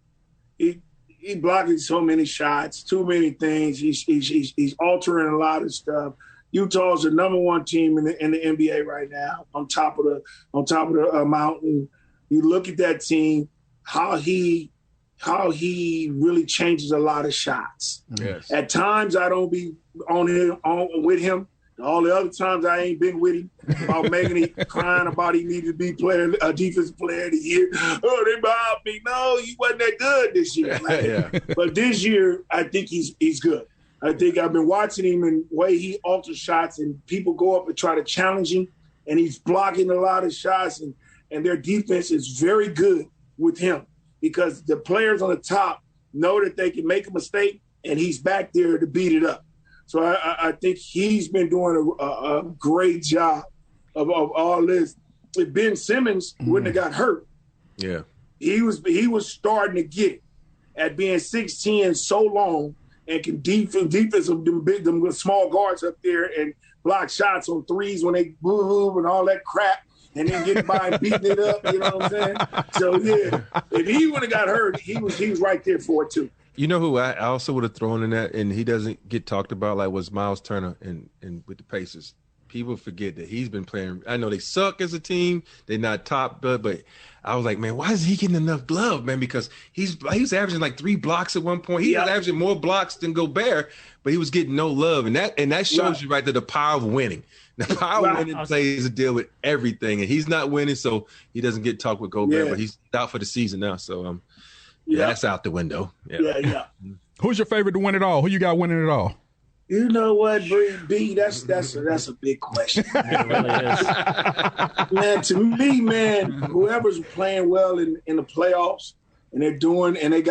He blocking so many shots, too many things. He's altering a lot of stuff. Utah's the number one team in the NBA right now, on top of the mountain. You look at that team, how he really changes a lot of shots. Yes. At times I don't be on with him All the other times I ain't been with him about making it crying about he needed to be defensive player of the year. Oh, they robbed me. No, he wasn't that good this year. But this year, I think he's good. I think I've been watching him and the way he alters shots, and people go up and try to challenge him, and he's blocking a lot of shots, and their defense is very good with him because the players on the top know that they can make a mistake, and he's back there to beat it up. So I think he's been doing a great job of all this. If Ben Simmons wouldn't have got hurt, he was starting to get it at being 6'10" so long and can defense of them small guards up there and block shots on threes when they move and all that crap, and then get by and beating it up. You know what I'm saying? So yeah, if he would have got hurt, he was right there for it too. You know who I also would have thrown in that, and he doesn't get talked about, like was Miles Turner and with the Pacers. People forget that he's been playing. I know they suck as a team; they're not top, but I was like, man, why is he getting enough love, man? Because he was averaging like 3 blocks at one point. He was averaging more blocks than Gobert, but he was getting no love, and that shows you right there the power of winning. The power of winning plays a deal with everything, and he's not winning, so he doesn't get talked with Gobert, but he's out for the season now. So that's out the window. Yeah. Who's your favorite to win it all? Who you got winning it all? You know what, B? That's a big question. It really is. Man, to me, man, whoever's playing well in the playoffs and they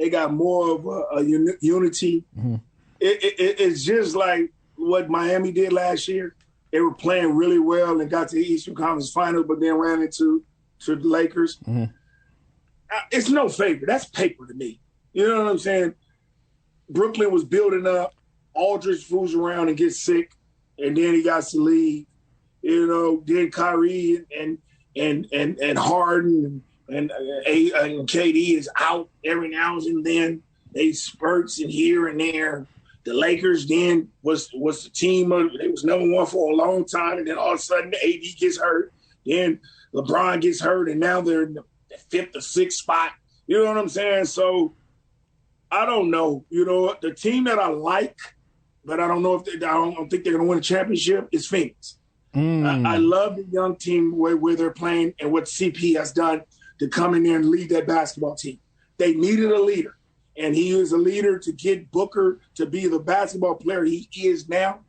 got more of a unity. Mm-hmm. It's just like what Miami did last year. They were playing really well and got to the Eastern Conference Final, but then ran into the Lakers. Mm-hmm. It's no favor. That's paper to me. You know what I'm saying? Brooklyn was building up. Aldridge fools around and gets sick, and then he got to leave. You know, then Kyrie and Harden and KD is out every now and then. They spurts in here and there. The Lakers then was the team. They was number one for a long time, and then all of a sudden AD gets hurt. Then LeBron gets hurt, and now they're in the 5th or 6th spot. You know what I'm saying? So I don't know. You know, the team that I like, but I don't know if I don't think they're going to win a championship, is Phoenix. I love the young team where they're playing and what CP has done to come in there and lead that basketball team. They needed a leader, and he is a leader to get Booker to be the basketball player he is now.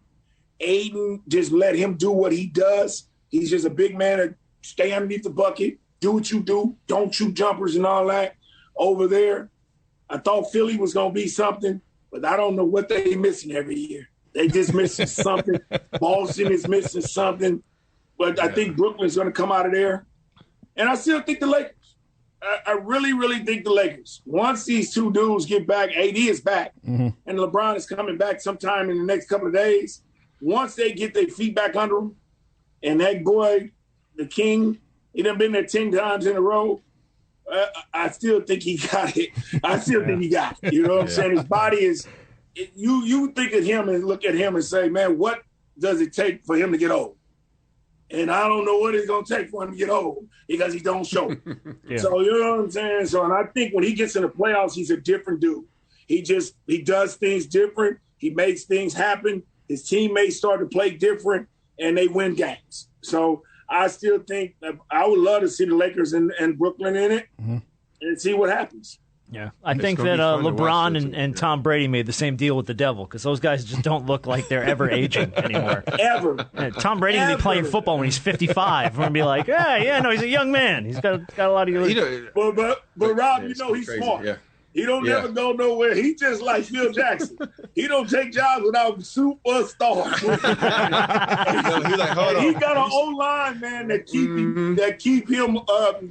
Aiden, just let him do what he does. He's just a big man to stay underneath the bucket, do what you do, don't shoot jumpers and all that. Over there, I thought Philly was going to be something, but I don't know what they missing every year. They just missing something. Boston is missing something. But I think Brooklyn's going to come out of there. And I still think the Lakers. I really, really think the Lakers. Once these two dudes get back, AD is back, and LeBron is coming back sometime in the next couple of days. Once they get their feet back under them, and that boy, the King, he done been there 10 times in a row, I still think he got it. I still think he got it. You know what I'm saying? His body is you think of him and look at him and say, man, what does it take for him to get old? And I don't know what it's going to take for him to get old because he don't show. So, you know what I'm saying? So, and I think when he gets in the playoffs, he's a different dude. He does things different. He makes things happen. His teammates start to play different, and they win games. So I still think that I would love to see the Lakers and Brooklyn in it and see what happens. Yeah, I think that LeBron and Tom Brady made the same deal with the devil because those guys just don't look like they're ever aging anymore. Ever. Yeah, Tom Brady will be playing football when he's 55. We're going to be like, no, he's a young man. He's got a lot of years. But Rob, you know he's crazy. Smart. Yeah. He don't never go nowhere. He just like Phil Jackson. He don't take jobs without superstars. He's like, hold on. He got an O-line, man, that keep him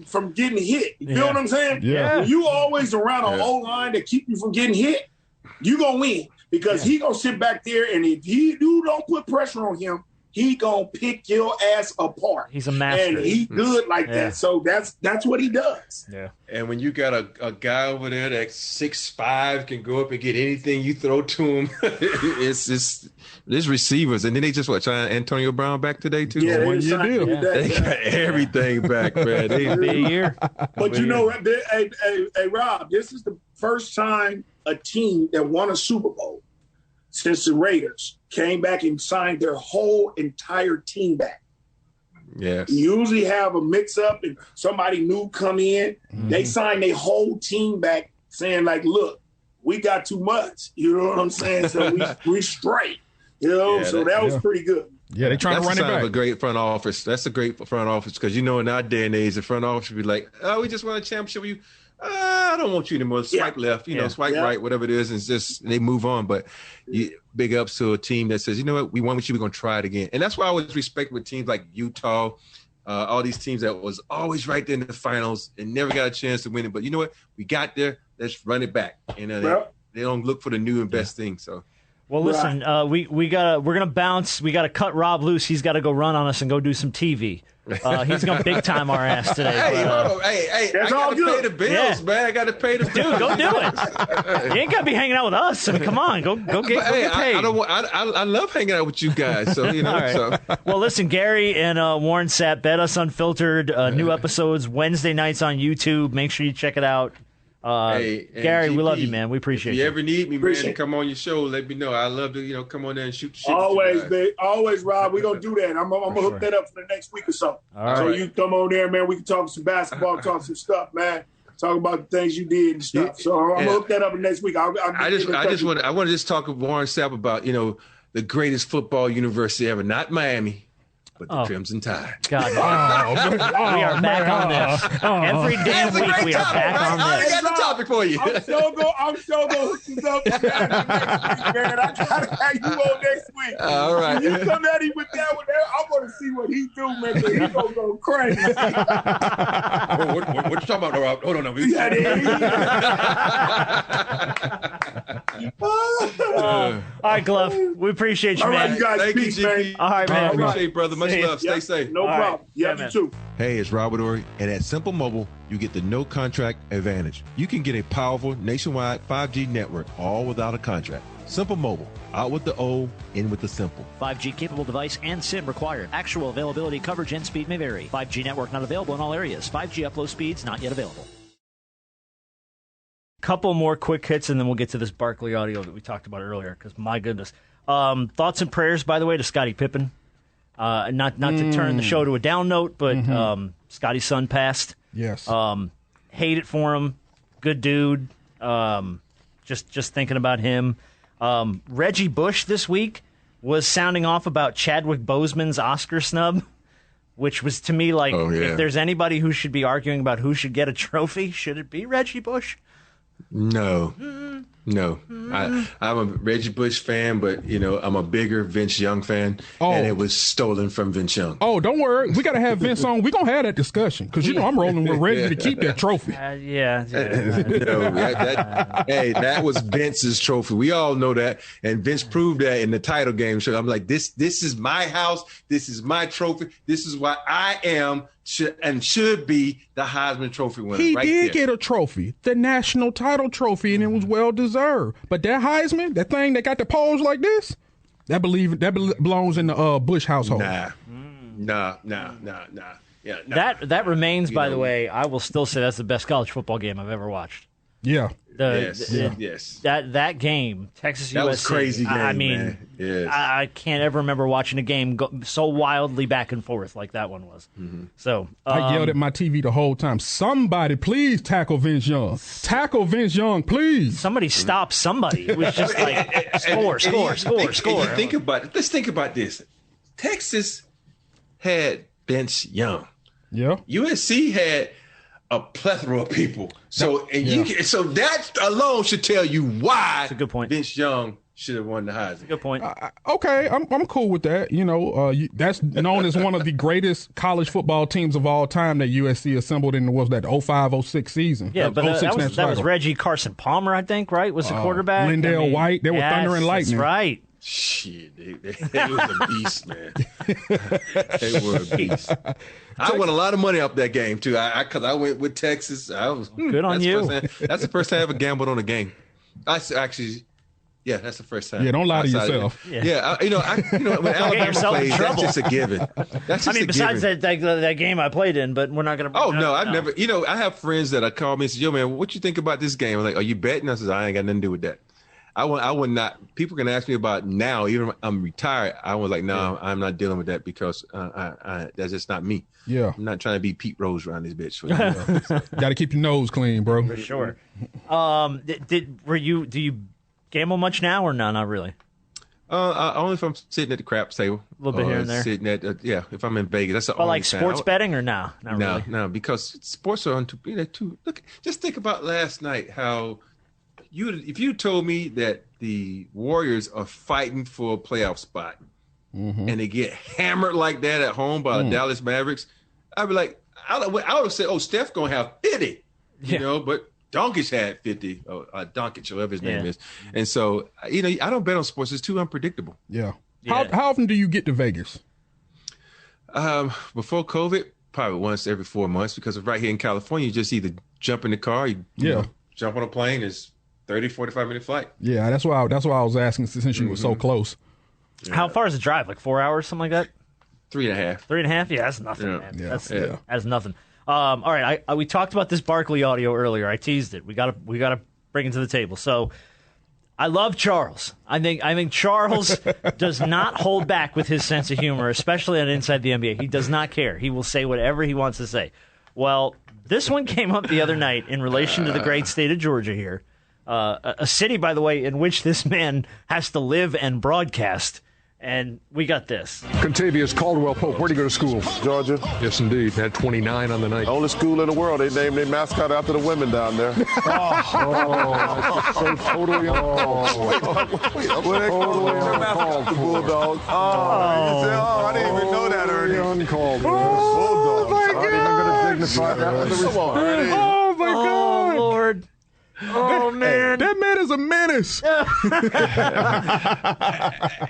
from getting hit. You feel what I'm saying? Yeah. When you always around an O-line that keep you from getting hit, you gonna win because he gonna sit back there, and if you don't put pressure on him, he gonna pick your ass apart. He's a master, and he good like that. So that's what he does. Yeah. And when you got a guy over there that 6'5" can go up and get anything you throw to him, it's just there's receivers, and then they just trying Antonio Brown back today too. Yeah, they got everything back, man. They be a year. But you know, hey, Rob, this is the first time a team that won a Super Bowl since the Raiders came back and signed their whole entire team back. Yes. You usually have a mix-up and somebody new come in. Mm-hmm. They signed their whole team back saying, like, look, we got too much. You know what I'm saying? So we straight. You know, so that was pretty good. Yeah, they're trying to run it back. That's a great front office. That's a great front office because, in our day and age, the front office would be like, oh, we just won a championship with you. I don't want you anymore. Swipe left, swipe right, whatever it is. And it's just they move on. But big ups to a team that says, you know what, we won with you. We're going to try it again. And that's why I always respect with teams like Utah, all these teams that was always right there in the finals and never got a chance to win it. But you know what? We got there. Let's run it back. And they don't look for the new and best thing. So. Well, listen, we're gonna bounce. We gotta cut Rob loose. He's got to go run on us and go do some TV. He's gonna big time our ass today. Hey, I gotta pay the bills, man. I gotta pay the bills. Dude, go do it. You ain't gotta be hanging out with us. I mean, come on, go get paid. I love hanging out with you guys. So Right. So. Well, listen, Gary and Warren Sapp, Bet Us Unfiltered. New episodes Wednesday nights on YouTube. Make sure you check it out. Gary, GP, we love you, man. We appreciate you. If you ever need me, man, to come on your show, let me know. I love to, come on there and shoot. Always, babe. Always, Rob. We're going to do that. I'm going to hook that up for the next week or so. So you come on there, man. We can talk some basketball, talk some stuff, man. Talk about the things you did and stuff. So I'm going to hook that up next week. I want to just talk with Warren Sapp about, the greatest football university ever. Not Miami. But the Crimson Tide. God, we are back on this. Every damn week we are back on this. I got the topic for you. I'm so going to hook this up next week, man. I got to have you on next week. All right. When you come at him with that one, I want to see what he do, man. He's going to go crazy. What you talking about, Rob? Hold on. All right, Glove. We appreciate you, man. All right, you guys. Peace, man. All right, man. Appreciate it, brother. Much love. Stay safe. No problem. Yeah, you too. Hey, it's Robert Ory, and at Simple Mobile, you get the no contract advantage. You can get a powerful nationwide 5G network, all without a contract. Simple Mobile, out with the old, in with the simple. 5G capable device and SIM required. Actual availability, coverage, and speed may vary. 5G network not available in all areas. 5G upload speeds not yet available. Couple more quick hits, and then we'll get to this Barkley audio that we talked about earlier, because my goodness. Thoughts and prayers, by the way, to Scottie Pippen. Not to turn the show to a down note, but Scottie's son passed. Yes. Hate it for him. Good dude. Just thinking about him. Reggie Bush this week was sounding off about Chadwick Boseman's Oscar snub, which was to me like, if there's anybody who should be arguing about who should get a trophy, should it be Reggie Bush? No. I'm a Reggie Bush fan, but I'm a bigger Vince Young fan, and it was stolen from Vince Young. Oh, don't worry, we got to have Vince on. We're gonna have that discussion because I'm rolling with Reggie to keep that trophy. That was Vince's trophy. We all know that, and Vince proved that in the title game. So I'm like, this is my house. This is my trophy. This is why I am should be the Heisman Trophy winner. He did get a trophy, the national title trophy, and it was well deserved. But that Heisman, that thing that got the pose like this, that belongs in the Bush household. Nah. Yeah, that remains, by the way, I will still say that's the best college football game I've ever watched. Yeah. Yes. That game, Texas USC. That was a crazy game, I mean, man. Yes. I can't ever remember watching a game go so wildly back and forth like that one was. Mm-hmm. So I yelled at my TV the whole time. Somebody, please tackle Vince Young. Tackle Vince Young, please. Somebody stop somebody. It was just like score. Think about it. Let's think about this. Texas had Vince Young. Yeah. USC had a plethora of people. So so that alone should tell you why that's a good point. Vince Young should have won the Heisman. Good point. Okay, I'm cool with that. That's known as one of the greatest college football teams of all time that USC assembled in 05-06 season. Yeah, but that was Reggie Carson Palmer, I think, right? Was the quarterback? Lindell White. They were thunder and lightning. That's right. Shit, they was a beast, man. They were a beast. I won a lot of money off that game too. Because I went with Texas. I was good on you. That's the first time I ever gambled on a game. That's the first time. Yeah, don't lie to yourself. When Alabama plays, that's just a given. Besides that game I played in, but we're not going to. Oh no, I've never. I have friends that call me and say, "Yo, man, what you think about this game?" I'm like, "Are you betting?" I said, "I ain't got nothing to do with that." I would not. People can ask me about now. Even if I'm retired, I was like, no, I'm not dealing with that because that's just not me. Yeah, I'm not trying to be Pete Rose around this bitch. Got to keep your nose clean, bro. For sure. Do you gamble much now or no? Not really. Only if I'm sitting at the craps table. A little bit here and there. Sitting at if I'm in Vegas, that's the only like sports betting or no? Not really. No, because sports are too. Look, just think about last night. How if you told me that the Warriors are fighting for a playoff spot and they get hammered like that at home by the Dallas Mavericks, I'd be like, I would have said, "Oh, Steph gonna have 50," you know, but Doncic had 50, Doncic, whatever his name is. And so, I don't bet on sports. It's too unpredictable. Yeah. How often do you get to Vegas? Before COVID, probably once every 4 months, because right here in California, you just either jump in the car, you jump on a plane, it's 30, 45-minute flight. Yeah, that's why I was asking since you were so close. Yeah. How far is the drive? Like 4 hours, something like that? 3.5. 3.5? Yeah, that's nothing, man. Yeah. That's nothing. All right, we talked about this Barkley audio earlier. I teased it. We gotta bring it to the table. So, I love Charles. I think Charles does not hold back with his sense of humor, especially on Inside the NBA. He does not care. He will say whatever he wants to say. Well, this one came up the other night in relation to the great state of Georgia here, a city, by the way, in which this man has to live and broadcast. And we got this. Contavious Caldwell Pope, where'd you go to school? Georgia. Yes, indeed. Had 29 on the night. Only school in the world. They named their mascot after the women down there. That's so totally uncalled for. Totally uncalled for. Bulldogs. I didn't even know that, Ernie. Uncalled for. Bulldogs. My God. Not even going to dignify that with a response. Oh, my God. Oh, Lord. Oh, man. That man is a menace.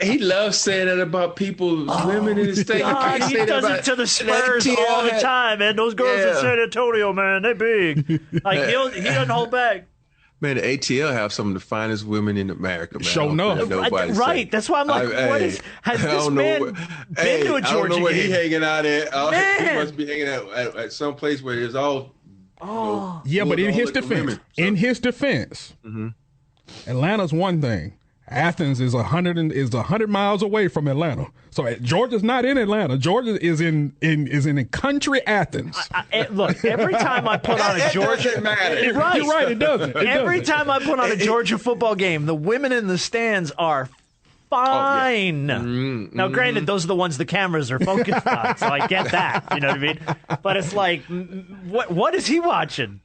He loves saying that about people's women in the state. God, he does it to the Spurs all the time, man. Those girls in San Antonio, man, they big. Like, he doesn't hold back. Man, the ATL have some of the finest women in America, man. Show enough. Right. That's why I'm like, has this man been to a Georgia game? I don't know where he hanging out at. He must be hanging out at some place where there's all... yeah, but in his defense, Atlanta's one thing. Athens is 100 miles away from Atlanta. So Georgia's not in Atlanta. Georgia is in country Athens. Look, every time I put on a Georgia, doesn't matter. You're right. It doesn't. Every time I put on a Georgia football game, the women in the stands are fine. Now, granted, those are the ones the cameras are focused on, so I get that. You know what I mean? But it's like, what is he watching?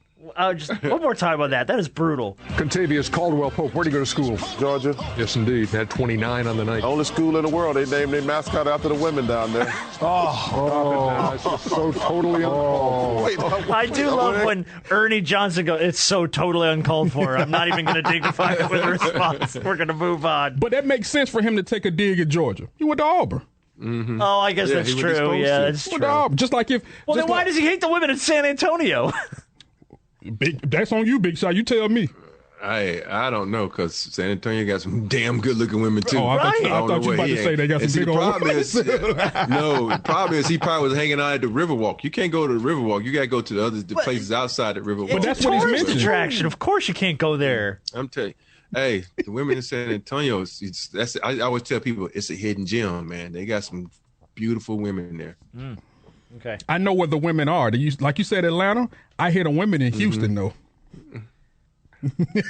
Just one more time on that. That is brutal. Contavious Caldwell Pope, where'd you go to school? Georgia. Yes, indeed. Had 29 on the night. Only school in the world. They named their mascot after the women down there. That's so totally uncalled for. I do love when Ernie Johnson goes, it's so totally uncalled for. I'm not even going to dignify it with a response. We're going to move on. But that makes sense for him to take a dig at Georgia. He went to Auburn. Mm-hmm. Oh, I guess that's true. Yeah, that's true. Auburn. Just like if. Well, then why does he hate the women in San Antonio? That's on you, Big Shot. You tell me. I don't know, because San Antonio got some damn good-looking women, too. Oh, I thought you were about to say they got some big old women. The problem is he probably was hanging out at the Riverwalk. You can't go to the Riverwalk. You got to go to the places outside the Riverwalk. But that's what he's mentioning. Attraction. Of course you can't go there. I'm telling you. Hey, the women in San Antonio, I always tell people it's a hidden gem, man. They got some beautiful women there. Okay. I know where the women are. Like you said, Atlanta. I hear the women in Houston, though. What is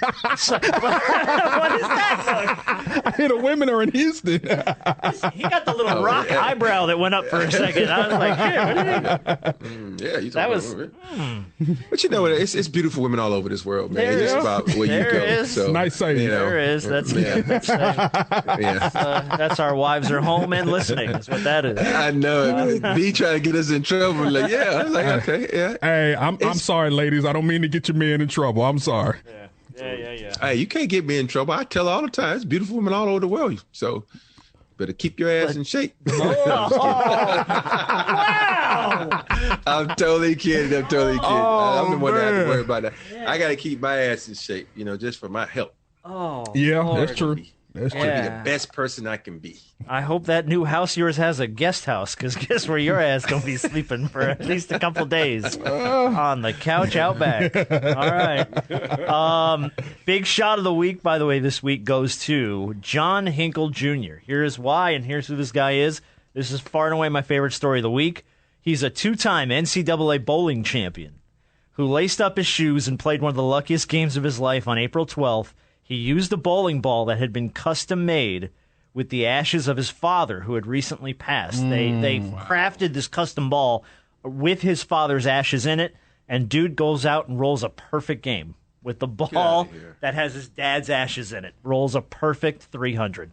that? I hear the women are in Houston. He got the little rock eyebrow that went up for a second. I was like, yeah, you that was. But you know what? It's beautiful women all over this world, man. It's just about where you go. Is. So, nice saying. There is. That's that's our wives are home and listening. That's what that is. I know. B trying to get us in trouble. Like, I was like, okay, yeah. Hey, I'm sorry, ladies. I don't mean to get your man in trouble. I'm sorry. Yeah. Hey, you can't get me in trouble. I tell all the time, it's beautiful women all over the world. So better keep your ass in shape. Wow! I'm totally kidding. I'm the one that has to worry about that. I got to keep my ass in shape, just for my health. Oh, yeah, Lord. that's true. That's I want to be the best person I can be. I hope that new house yours has a guest house, because guess where your ass gonna be sleeping for at least a couple days on the couch out back. All right. Big shot of the week, by the way, this week goes to John Hinkle Jr. Here's why, and here's who this guy is. This is far and away my favorite story of the week. He's a two-time NCAA bowling champion who laced up his shoes and played one of the luckiest games of his life on April 12th. He used a bowling ball that had been custom-made with the ashes of his father, who had recently passed. They crafted this custom ball with his father's ashes in it, and dude goes out and rolls a perfect game with the ball that has his dad's ashes in it. Rolls a perfect 300.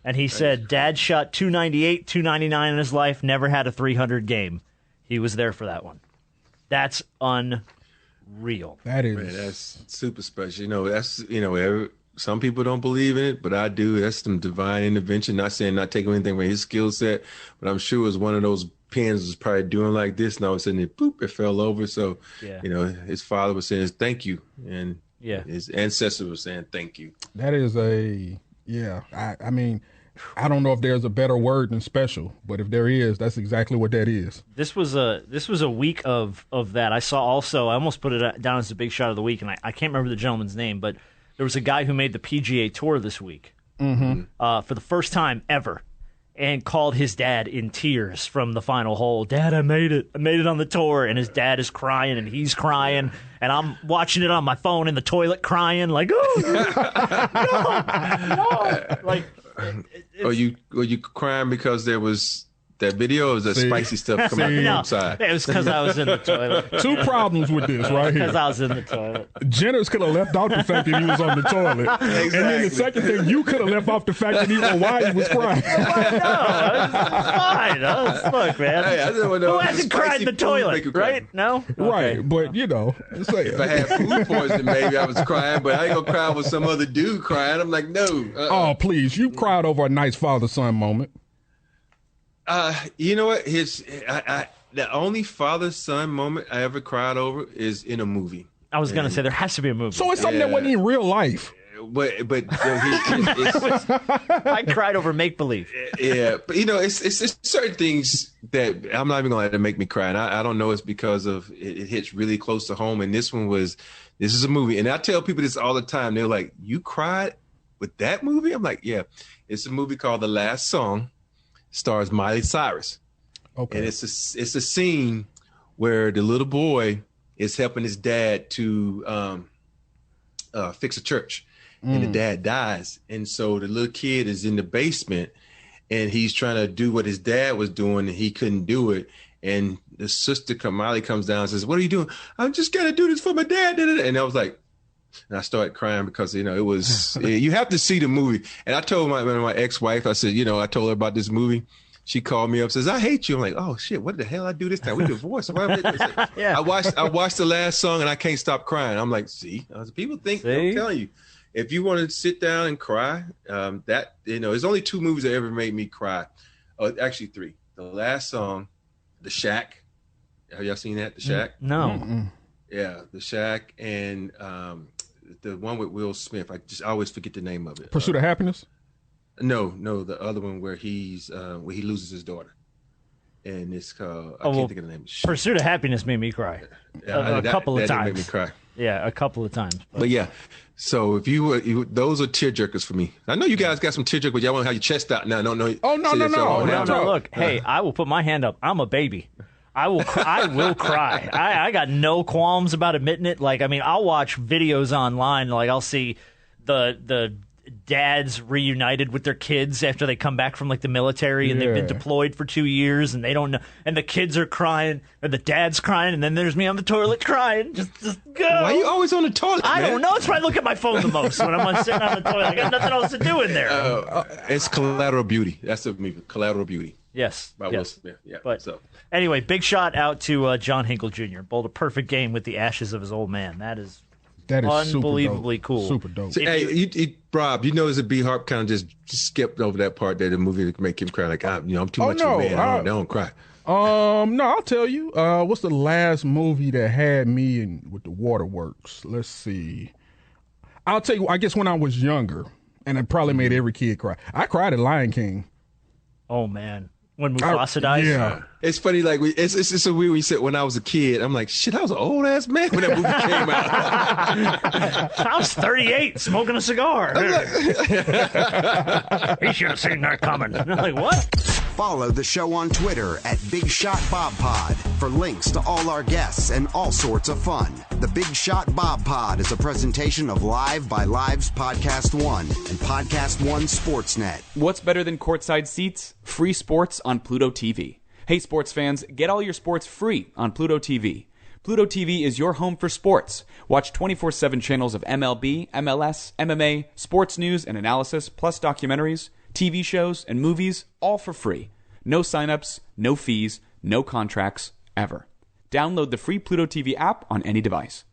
And he said, Dad shot 298, 299 in his life, never had a 300 game. He was there for that one. That's unreal. That is. Man, that's super special. Some people don't believe in it, but I do. That's some divine intervention. Not saying not taking anything from his skill set, but I'm sure it was one of those pins was probably doing like this, and all of a sudden it fell over. So, his father was saying thank you, and his ancestors were saying thank you. That is I mean, I don't know if there's a better word than special, but if there is, that's exactly what that is. This was a week of that. I saw also, I almost put it down as the big shot of the week, and I can't remember the gentleman's name, but there was a guy who made the PGA Tour this week for the first time ever, and called his dad in tears from the final hole. Dad, I made it. I made it on the tour. And his dad is crying, and he's crying, and I'm watching it on my phone in the toilet crying, like, oh, no. Like, were you crying because there was that video, or was that spicy stuff coming out outside? It was because I was in the toilet. Two problems with this right here. Because I was in the toilet. Jenners could have left out the fact that he was on the toilet. Exactly. And then the second thing, you could have left off the fact that he didn't know why he was crying. No, it's fine. Look, man. Hey, who hasn't cried in the toilet, right? No? Right, okay. but, if I had food poisoning, maybe I was crying, but I ain't going to cry with some other dude crying. I'm like, no. Oh, please. You cried over a nice father-son moment. You know what? The only father-son moment I ever cried over is in a movie. I was going to say there has to be a movie. So it's something that wasn't in real life. But I cried over make believe. Yeah, but it's certain things that I'm not even going to let it make me cry. And I don't know it's because of it hits really close to home. And this is a movie, and I tell people this all the time. They're like, "You cried with that movie?" I'm like, "Yeah, it's a movie called The Last Song." Stars Miley Cyrus. Okay. And it's a scene where the little boy is helping his dad to fix a church, and the dad dies, and so the little kid is in the basement, and he's trying to do what his dad was doing, and he couldn't do it. And the sister Miley comes down and says, "What are you doing?" "I'm just gonna do this for my dad." And I was like, and I started crying because, it was, you have to see the movie. And I told my ex-wife, I said, I told her about this movie. She called me up, says, "I hate you." I'm like, "Oh shit, what the hell I do this time? We divorced." I watched The Last Song, and I can't stop crying. I'm like, see, people think, I'm telling you, if you want to sit down and cry, there's only two movies that ever made me cry. Actually three. The Last Song, The Shack. Have y'all seen that? The Shack? No. Mm-mm. Yeah, The Shack, and the one with Will Smith. I always forget the name of it. Pursuit of Happiness? No, the other one where he loses his daughter, and it's called I can't think of the name. Pursuit of Happiness made me cry a couple of times. Made me cry. Yeah, a couple of times. But yeah, so if you those are tearjerkers for me. I know you guys got some tearjerkers, but y'all want to have your chest out now. No. Oh no. Look, hey, I will put my hand up. I'm a baby. I will cry. I got no qualms about admitting it. Like, I mean, I'll watch videos online. Like, I'll see the dads reunited with their kids after they come back from like the military and they've been deployed for 2 years and they don't know, and the kids are crying and the dad's crying, and then there's me on the toilet crying. Just go. Why are you always on the toilet? I don't know. It's why I look at my phone the most when I'm sitting on the toilet. I got nothing else to do in there. It's Collateral Beauty. That's the movie, Collateral Beauty. Yes. By Will Smith. Yeah. But anyway, big shot out to John Hinkle Jr. Bowled a perfect game with the ashes of his old man. That is unbelievably cool. Super dope. So, hey, Rob, there's a B Harp kind of just skipped over that part there, the movie to make him cry. Like, I'm too much of a man. I don't cry. No, I'll tell you. What's the last movie that had me with the waterworks? Let's see. I'll tell you. I guess when I was younger, And it probably made every kid cry. I cried at Lion King. Oh, man. When Mufasa dies? Yeah. It's funny, like, it's so weird when you said, when I was a kid, I'm like, shit, I was an old-ass man when that movie came out. I was 38 smoking a cigar. He should have seen that coming. I'm like, what? Follow the show on Twitter at Big Shot Bob Pod for links to all our guests and all sorts of fun. The Big Shot Bob Pod is a presentation of Live by Live's Podcast One and Podcast One Sportsnet. What's better than courtside seats? Free sports on Pluto TV. Hey, sports fans, get all your sports free on Pluto TV. Pluto TV is your home for sports. Watch 24/7 channels of MLB, MLS, MMA, sports news and analysis, plus documentaries, TV shows, and movies, all for free. No signups, no fees, no contracts, ever. Download the free Pluto TV app on any device.